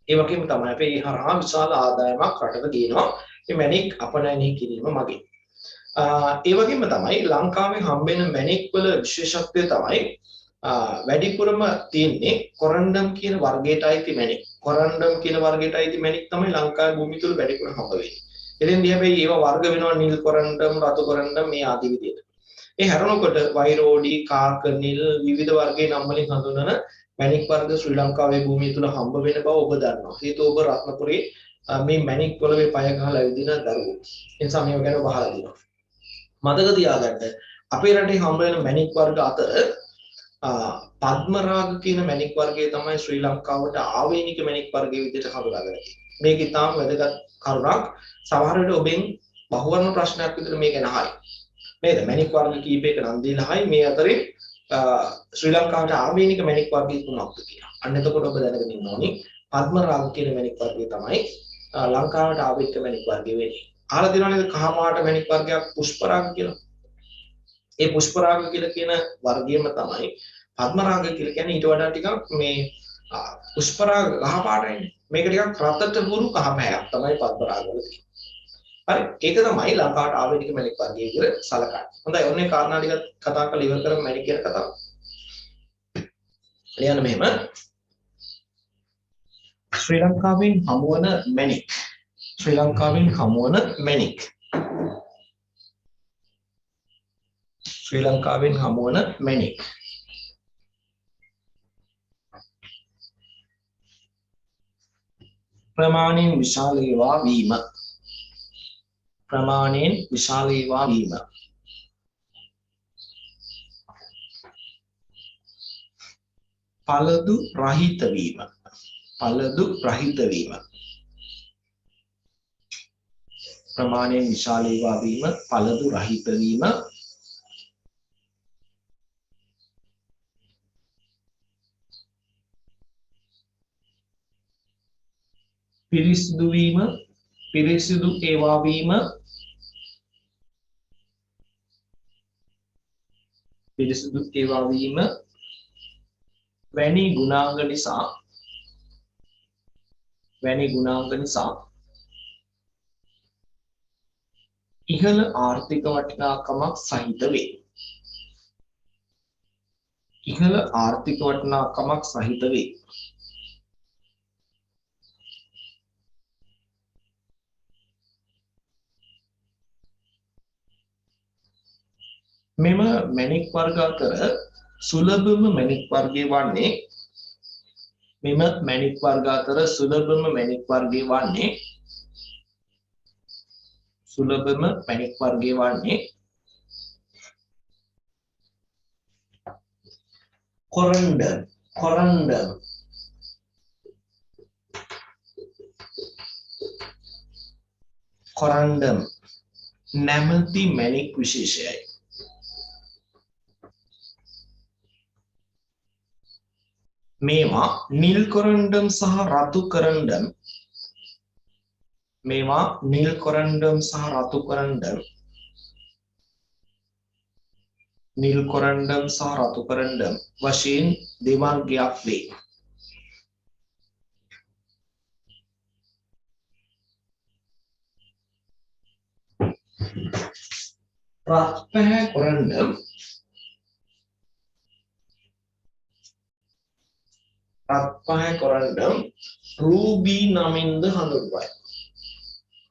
ඒ වගේම තමයි අපි හරහා විශාල ආදායමක් රටට ගේනවා මේ මැණික් අපනයනය කිරීම මගින්. ඒ වගේම තමයි ලංකාවේ හම්බෙන මැණික් වල විශේෂත්වය තමයි වැඩිපුරම තියෙන්නේ කොරන්ඩම් කියන වර්ගයට අයිති මැණික්. කොරන්ඩම් කියන වර්ගයට අයිති මැණික් තමයි ලංකාවේ භූමිය තුල වැඩිපුර හම්බ වෙන්නේ. එතෙන්දී හැබැයි ඒවා වර්ග වෙනවා නිල් කොරන්ඩම්, රතු කොරන්ඩම් මේ ආදී විදිහට. ඒ හැරෙනකොට වෛරෝඩි, කාකනිල් විවිධ වර්ගයේ නම් වලින් හඳුන්වන මැණික් වර්ග ශ්‍රී ලංකාවේ භූමිය තුල හම්බ වෙන බව ඔබ දන්නවා. හේතුව ඔබ රත්නපුරේ මේ මැණික් පොළවේ පය ගහලා ඇවිදින දරුවෝ. ඒ නිසා මේව ගැන වහලා දෙනවා. මතක තියාගන්න අපේ රටේ හම්බ වෙන මැණික් වර්ග අතර පද්මරාග කියන මැණික් වර්ගය තමයි ශ්‍රී ලංකාවට ආවේනික මැණික් වර්ගයේ විදිහට හඳුනාගෙන තියෙන්නේ. මේක ඉතාම වැදගත් කරුණක්. සමහර විට ඔබෙන් බහුවර්ණ ප්‍රශ්නයක් විදිහට මේක නහයි. නේද? මැණික් වර්ග කීපයක නම් දීලායි මේ අතරේ ශ්‍රී ලංකාවට ආවේනික මැණික් වර්ගය තුනක්ද කියලා. අන්න එතකොට ඔබ දැනගෙන ඉන්න ඕනේ පද්මරාග කියන මැණික් වර්ගය තමයි ලංකාවට ආවේනික මැණික් වර්ගය වෙන්නේ. අහලා තියෙනවා නේද කහමාට මැණික් වර්ගයක් පුෂ්පරාග කියලා. ඒ පුෂ්පරාග කියලා කියන වර්ගයම තමයි පද්මරාග කියලා කියන්නේ ඊට වඩා ටිකක් මේ පුෂ්පරාග කහ පාටයිනේ. මේක ටිකක් රතට හුරු කහ පැහැයක් තමයි පද්මරාග වල තියෙන්නේ. හරි ඒක තමයි ලංකාවට ආවේනික මැණික් වර්ගය කියලා සලකන්නේ. හොඳයි ඔන්නේ කාරණා ටික කතා කරලා ඉවර කරමු මැණික් කියන කතාව. ලියන්න මෙහෙම ශ්‍රී ලංකාවෙන් හමුවන මැණික් ශ්‍රී ලංකාවෙන් හමුවන මැණික් ශ්‍රී ලංකාවෙන් හමුවන මැණික් ප්‍රමාණයෙන් විශාල ඒවා වීම ප්‍රමාණයෙන් විශාල ඒවා වීම පළදු රහිත වීම පළදු රහිත වීම ප්‍රමාණයෙන් විශාල ඒවා වීම, පළදු රහිත වීම, පිරිසිදු වීම, පිරිසිදු ඒවා වීම, පිරිසිදු ඒවා වීම වැනි ගුණාංග නිසා ඉහළ ආර්ථික වටිනාකමක් සහිත වේ. ඉහළ ආර්ථික වටිනාකමක් සහිත වේ. මෙම මැණික් වර්ග අතර සුලභම මැණික් වර්ගය වන්නේ කොරන්ඩම් නැමැති මැණික් විශේෂයයි. මේවා නිල් කොරන්ඩම් සහ රතු කොරන්ඩම් වශයෙන් දෙවර්ගයක් වේ.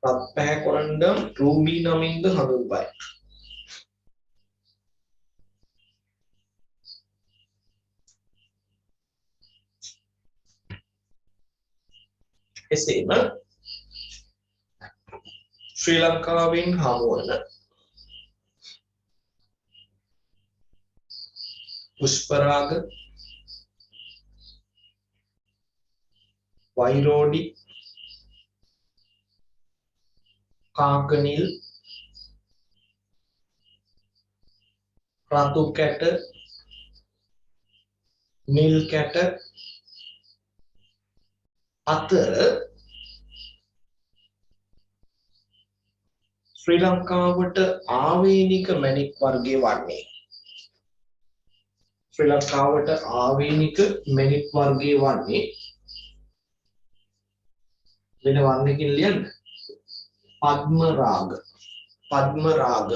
රත්පැහැ කොරන්ඩම් රූබී නමින්ද හඳුන්වයි. එසේම ශ්‍රී ලංකාවෙන් හමුවන පුෂ්පරාග, වෛරෝඩි, කාකනිල්, රතු කැට, නිල් කැට අතර ශ්‍රී ලංකාවට ආවේනික මැණික් වර්ගය වන්නේ වෙන වර්ණකින් ලියන්න පද්ම රාග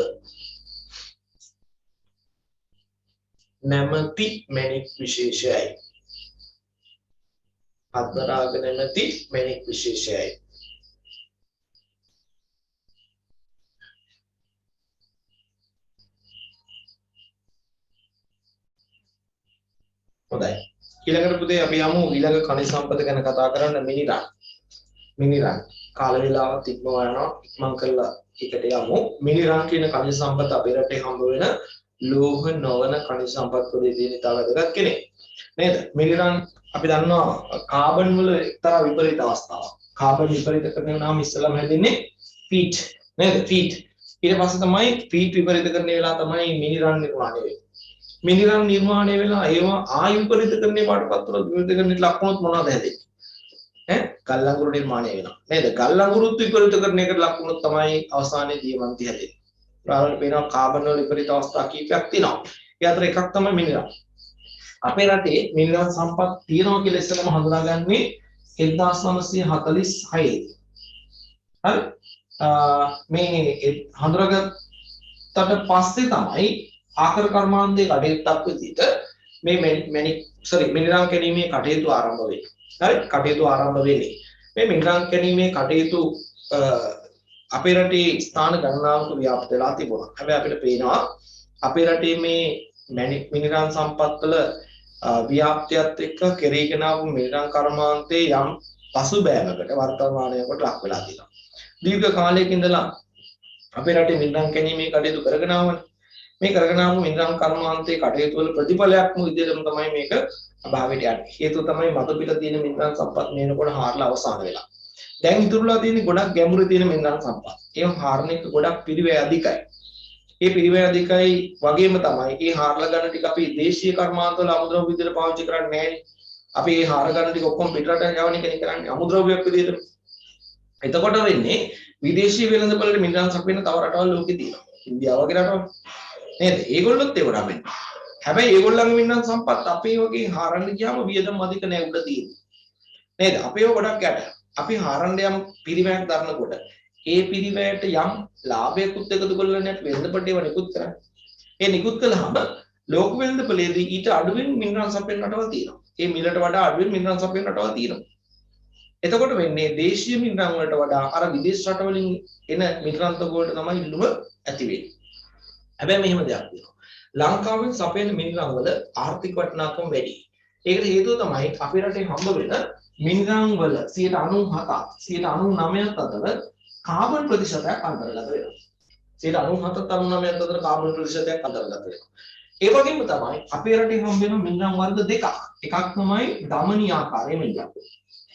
නැමැති මැණික් විශේෂයයි. හොඳයි. ඊළඟට පුතේ අපි යමු ඊළඟ කණි සම්පත ගැන කතා කරන්න. මිනිරන් කාල වේලාවත් ඉක්මවා යනවා. ඉක්මන් කරලා එකට යමු. මිනිරන් කියන කණි සම්පත අපේ රටේ හම්බ වෙන ලෝහ නොවන කණි සම්පත් වලදී තියෙන ඉතා වැදගත් කෙනෙක්. නේද? මිනිරන් අපි දන්නවා කාබන් වල එක්තරා විපරීත අවස්ථාවක්. කාබන් විපරීතකරණය වුණාම ඉස්සෙල්ලාම හැදෙන්නේ ෆීට් නේද? ෆීට්. ඊට පස්සේ තමයි ෆීට් විපරීතකරණය වෙලා තමයි මිනිරන් නිර්මාණය වෙන්නේ. මිනිරන් නිර්මාණය වෙලා ඒවා ආයු විපරීතකරණය පාටපත් වල විපරීතකරණයට ලක්වුණොත් මොනවද හැදෙන්නේ? ගල් අඟුරු නිර්මාණය වෙනවා. නේද? ගල් අඟුරුත් විපරීතකරණයකට ලක්වුණොත් තමයි අවසානයේ දියමන්ති හැදෙන්නේ. ප්‍රාරම්භ වෙනවා කාබන් වල විපරීත අවස්ථා කීපයක් තියෙනවා. ඒ අතර එකක් තමයි මිනිරන්. අපේ රටේ මිනිරන් සම්පත් තියෙනවා කියලා ඉස්සෙල්ලාම හඳුනාගන්නේ 1946 දී. හරි? මේ හඳුනාගත්තට පස්සේ තමයි ආකර කර්මාන්තයේ කටයුත්තක් විදිහට මේ මිනිරන් කැණීමේ කටයුතු ආරම්භ වෙන්නේ. හරි? කටයුතු ආරම්භ වෙන්නේ. මේ මිනිරන් කැණීමේ කටයුතු අපේ රටේ ස්ථාන ගණනාවක ව්‍යාප්ත වෙලා තිබුණා. හැබැයි අපිට පේනවා අපේ රටේ මේ මිනිරන් සම්පත් වල ව්‍යාප්තියත් එක්ක කෙරීගෙන ආපු මිනිරන් කර්මාන්තයේ යම් පසුබෑමකට වර්තමානයකට ලක් වෙලා තියෙනවා. දීර්ඝ කාලයක ඉඳලා අපේ රටේ මිනිරන් කැණීමේ කටයුතු කරගෙන ආවනේ. මේ කරගෙන ආපු මිනිරන් කර්මාන්තයේ කටයුතු වල ප්‍රතිඵලයක්ම විදිහටම තමයි මේක අභාවයට යන්නේ. හේතුව තමයි මතු පිට තියෙන මිනිරන් සම්පත් මේනකොට හාරලා අවසන් වෙලා. දැන් ඉතුරුලා තියෙන ගොඩක් ගැඹුරේ තියෙන මිනරල් සම්පත්. ඒවා හාරන එක ගොඩක් පිළිවෙල අධිකයි. ඒ පිළිවෙල අධිකයි වගේම තමයි ඒ හාරලා ගන්න ටික අපි දේශීය කර්මාන්තවල අමුද්‍රව්‍ය විදිහට පාවිච්චි කරන්නේ නැහැ. අපි ඒ හාර ගන්න ටික ඔක්කොම පිටරට යවන එකනේ කරන්නේ අමුද්‍රව්‍යයක් විදිහට. එතකොට වෙන්නේ විදේශීය වෙළඳපොළට මිනරල් සපයන තව රටවල් ලෝකේ තියෙනවා. ඉන්දියාව වගේ රටවල්. නේද? ඒගොල්ලොත් ඒවට හම්බෙන්නේ. හැබැයි ඒගොල්ලන්ගේ මිනරල් සම්පත් අපේ වගේ හාරන්න ගියාම වියදම් අධික නෑ උඩ තියෙන්නේ. නේද? අපේව ගොඩක් යට. අපි හාරන්න යම් පිරිවැයක් දරනකොට ඒ පිරිවැයට යම් ලාභයකුත් එකතු කරලා නැත් වෙළඳපොළේව නිකුත් කරන්නේ. ඒ නිකුත් කළාම ලෝක වෙළඳපොළේදී ඊට අඩුවෙන් මිනරල් සපයන රටවල් තියෙනවා. ඒ මිලට වඩා අඩුවෙන් මිනරල් සපයන රටවල් තියෙනවා. එතකොට වෙන්නේ දේශීය මිනරල් වලට වඩා අර විදේශ රටවලින් එන මිනරල් වලට තමයි ඉල්ලුම ඇති වෙන්නේ. හැබැයි මෙහෙම දෙයක් තියෙනවා. ලංකාවෙන් සපයන මිනරල් වල ආර්ථික වටිනාකම වැඩි. ඒකට හේතුව තමයි අපේ රටේ හම්බ වෙන මිනරල් වල 97%, 99% අතර කාබන් ප්‍රතිශතයක් අන්තර්ගත වෙනවා. 97%, 99% අතර කාබන් ප්‍රතිශතයක් අන්තර්ගත වෙනවා. ඒ වගේම තමයි අපේ රටේ හම්බ වෙන මිනරල් වර්ග දෙකක්. එකක් තමයි දමනී ආකාරයේ මිනරල්.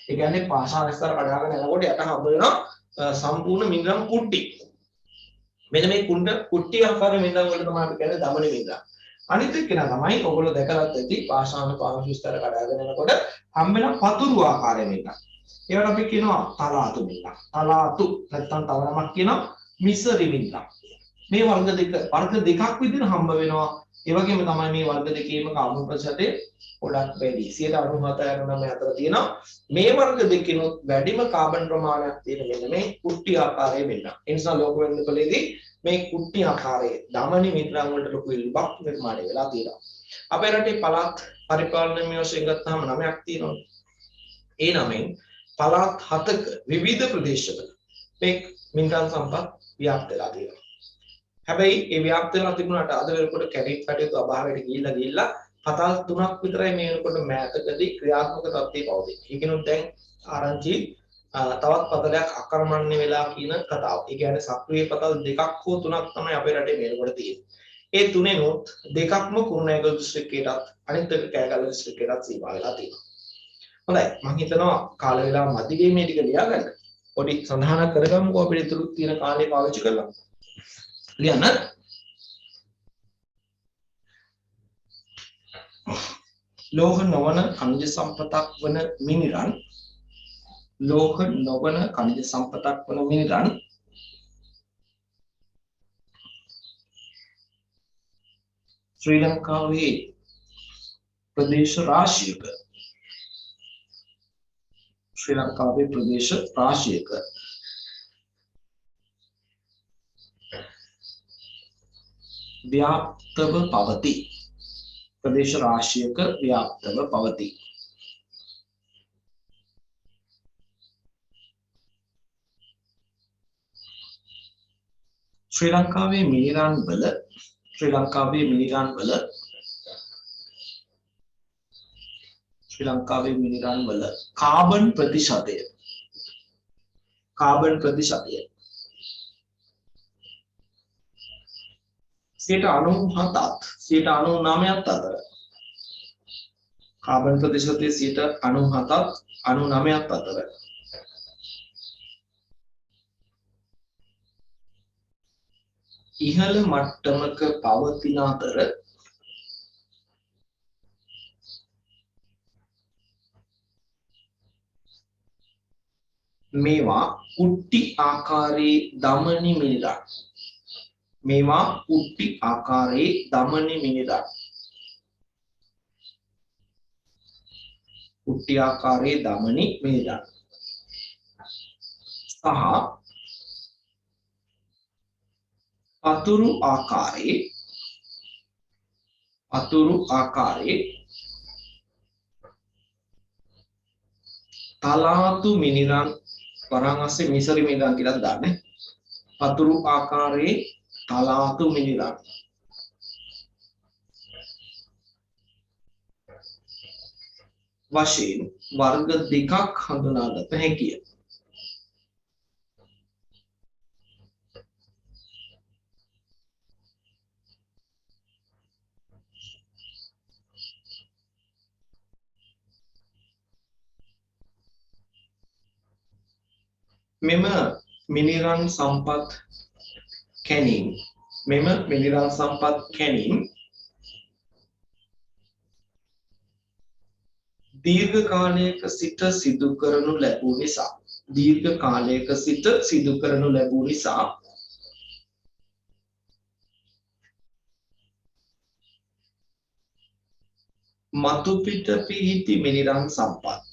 ඒ කියන්නේ පාෂාණ ස්තර කඩාගෙන යනකොට යට හම්බ වෙනවා සම්පූර්ණ මිනරල් කුට්ටි. මෙන්න මේ කුට්ටි ආකාරයේ මිනරල් වලට තමයි අපි කියන්නේ දමනී මිනරල්. අනිත් එක තමයි ඔයගොල්ලෝ දැකලත් ඇති පාෂාණ පාංශු ස්තර කඩාගෙන යනකොට හම්බ වෙන පතුරු ආකාරයේ මිනරල්. ඒවට අපි කියනවා තලාතු මිනරල්. තලාතු නැත්නම් තව නමක් කියනවා මිසරි මිනරල්. මේ වර්ග දෙකක් විදිහට හම්බ වෙනවා. ඒ වගේම තමයි මේ වර්ග දෙකේම කාබන් ප්‍රතිශතය ගොඩක් වැඩි. 97.99 අතර තියෙනවා. මේ වර්ග දෙකෙනුත් වැඩිම කාබන් ප්‍රමාණයක් තියෙන මෙන්න මේ කුට්ටි ආකාරයේ මිනරල්. ඒ නිසා ලෝක වෙළඳපොළේදී මේ කුට්ටි ආකාරයේ දමනි මිනරල් වලට ලොකු ඉල්ලුමක් නිර්මාණය වෙලා තියෙනවා. අපේ රටේ පළාත් පරිපාලනීය වශයෙන් ගත්තාම 9ක් තියෙනවා. ඒ 9න් පළාත් 7ක විවිධ ප්‍රදේශවල මේ මිනරල් සම්පත් ව්‍යාප්ත වෙලා තියෙනවා. හැබැයි ඒ ව්‍යාප්ත වෙලා තිබුණාට අද වෙනකොට කැඩිට් කටයුතු අභාවයට ගිහිල්ලා පතල් 3ක් විතරයි මේ වෙනකොට මෑතකදී ක්‍රියාත්මක තත්ත්වයේ පවතින්නේ. ඒකිනුත් දැන් ආරංචි තවත් පතලයක් අකර්මණ්‍ය වෙලා කියන කතාව. ඒ කියන්නේ සක්‍රීය පතල් දෙකක් හෝ තුනක් තමයි අපේ රටේ මේ වෙනකොට තියෙන්නේ. ඒ තුනෙනොත් දෙකක්ම කුරුණෑගල දිස්ත්‍රික්කයටත් අනිත් එක කෑගල්ල දිස්ත්‍රික්කයටත් සීමා වෙලා තියෙනවා. හොඳයි මම හිතනවා කාල වේලාව මැදිගේ මේ ටික ලියාගන්න. පොඩි සඳහනක් කරගමුකෝ අපිට ඉතුරු තියෙන කාලේ පාවිච්චි කරලා. ලියන්න. ලෝහ නොවන ಖನಿಜ සම්පතක් වන මිනිරන් ලෝහ නොවන ಖನಿಜ සම්පතක් වන මිනිරන් ශ්‍රී ලංකාවේ ප්‍රදේශ රාශියක ව්‍යාප්තව පවතී. ප්‍රදේශ රාශියක ව්‍යාප්තව පවතී. ශ්‍රී ලංකාවේ මිනිරන් වල කාබන් ප්‍රතිශතය 97ත් 99ත් අතර කාබන් ප්‍රතිශතය 97ත් 99ත් අතර ඉහළ මට්ටමක පවතින අතර මේවා කුට්ටි ආකාරයේ දමනි මිනිරන්. සහ පතුරු ආකාරයේ තලාතු මිනිරන් වරන් අස්සේ මිසරි මිනිරන් කියලා දාන්නේ. පතුරු ආකාරයේ තලාතු මිනිරන් වශයෙන් වර්ග දෙකක් හඳුනාගත හැකිය. මෙම මිනිරන් සම්පත් කැණීම් දීර්ඝ කාලයක සිට සිදු කරනු ලැබූ නිසා මතුපිට පිහිටි මිනිරන් සම්පත්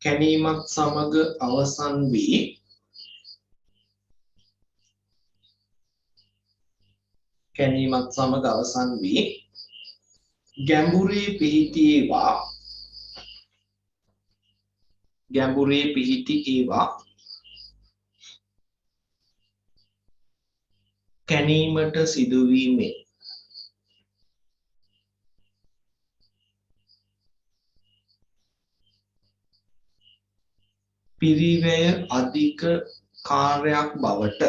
කැණීමත් සමග අවසන් වී ගැඹුරේ පිහිටි ඒවා කැණීමට සිදුවීමේ පිරිවැය අධික කාර්යයක් බවට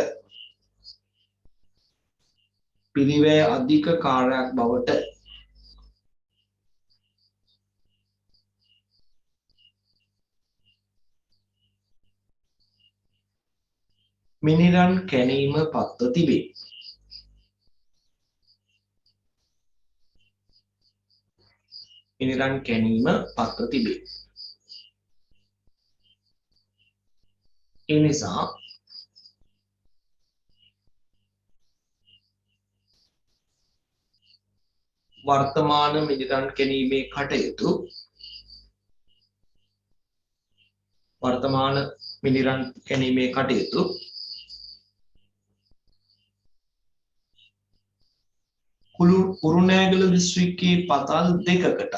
මිනිරන් කැණීම පත්ව තිබේ. ඒ නිසා වර්තමාන මිනිරන් කැණීමේ කටයුතු කුරුණෑගල දිස්ත්‍රික්කයේ පතල් දෙකකටත්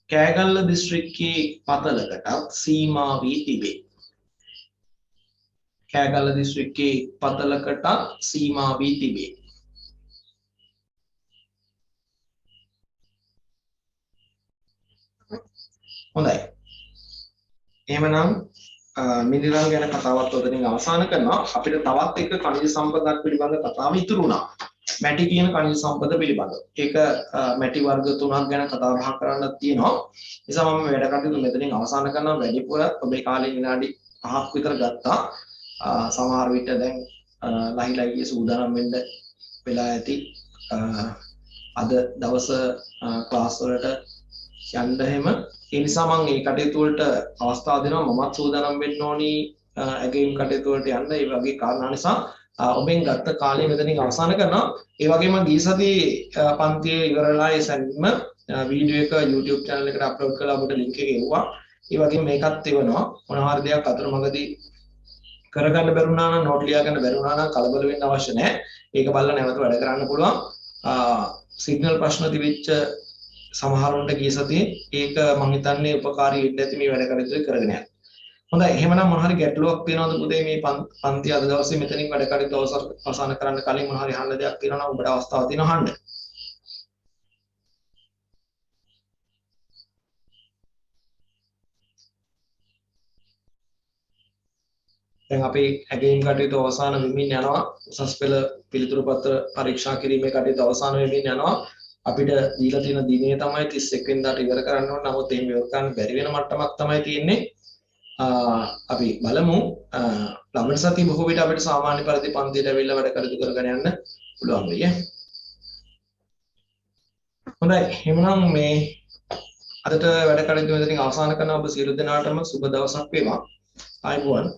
කෑගල්ල දිස්ත්‍රික්කයේ පතලකටත් සීමා වී තිබේ. හොඳයි. එහෙමනම් මිනිරන් ගැන කතාවත් ඔතනින් අවසන් කරනවා. අපිට තවත් එක ඛනිජ සම්පතක් පිළිබඳ කතාව ඉතුරු වුණා. මැටි කියන ඛනිජ සම්පත පිළිබඳ. ඒක මැටි වර්ග 3ක් ගැන කතා බහ කරන්න තියෙනවා. නිසා මම වැඩ කටයුතු මෙතනින් අවසන් කරනවා. වැඩිපුර ඔබේ කාලේ විනාඩි 5ක් විතර ගත්තා. සමහර විට දැන් ලහිලයියේ සූදානම් වෙන්න වෙලා ඇති. අද දවස ක්ලාස් වලට යන්න හැම ඒ නිසා මම මේ කටයුතු වලට අවස්ථාව දෙනවා. මමත් සූදානම් වෙන්න ඕනි ඇගේම් කටයුතු වලට යන්න. ඒ වගේ කාරණා නිසා ඔබෙන් ගත්ත කාලය මෙතනින් අවසන් කරනවා. ඒ වගේම ගිය සතියේ පන්තියේ ඉවරලා ඒ සැනින්ම වීඩියෝ එක YouTube channel එකට අප්ලෝඩ් කරලා ඔබට link එක එවුවා. ඒ වගේම මේකත් එවනවා. මොනවා හරි දෙයක් අතරමඟදී කරගන්න බැරුණා නම් නෝට් ලියා ගන්න බැරුණා නම් කලබල වෙන්න අවශ්‍ය නැහැ. ඒක බලලා නැවත වැඩ කරන්න පුළුවන්. සිග්නල් ප්‍රශ්න තිබිච්ච සමහරවන්ට ගිය සතියේ ඒක මම හිතන්නේ උපකාරී වෙන්න ඇති මේ වැඩ කටයුතු කරගෙන යන්න. හොඳයි එහෙමනම් මොන හරි ගැටලුවක් තියෙනවද පුතේ මේ පන්ති අද දවසේ මෙතනින් වැඩ කටයුතු අවසන් කරන්න කලින් මොන හරි අහන්න දෙයක් තියෙනවා නම් ඔබට අවස්ථාවක් තියෙනවා අහන්න. දැන් අපි ඇගේම් කටයුතු අවසන් වෙමින් යනවා. උසස් පෙළ පිළිතුරු පත්‍ර පරීක්ෂා කිරීමේ කටයුතු අවසන් වෙමින් යනවා. අපිට දීලා තියෙන දිනේ තමයි 31 වෙනිදාට ඉවර කරන්න ඕන. නමුත් එහෙම ඉවර කරන්න බැරි වෙන මට්ටමක් තමයි තියෙන්නේ. අපි බලමු ළමන සතිය බොහෝ විට අපිට සාමාන්‍ය පරිදි පන්තියට ඇවිල්ලා වැඩ කටයුතු කරගෙන යන්න පුළුවන් වෙයි. හොඳයි එහෙනම් මේ අදට වැඩ කටයුතු මෙතනින් අවසන් කරන ඔබ සියලු දෙනාටම සුබ දවසක් වේවා. ආයුබෝවන්.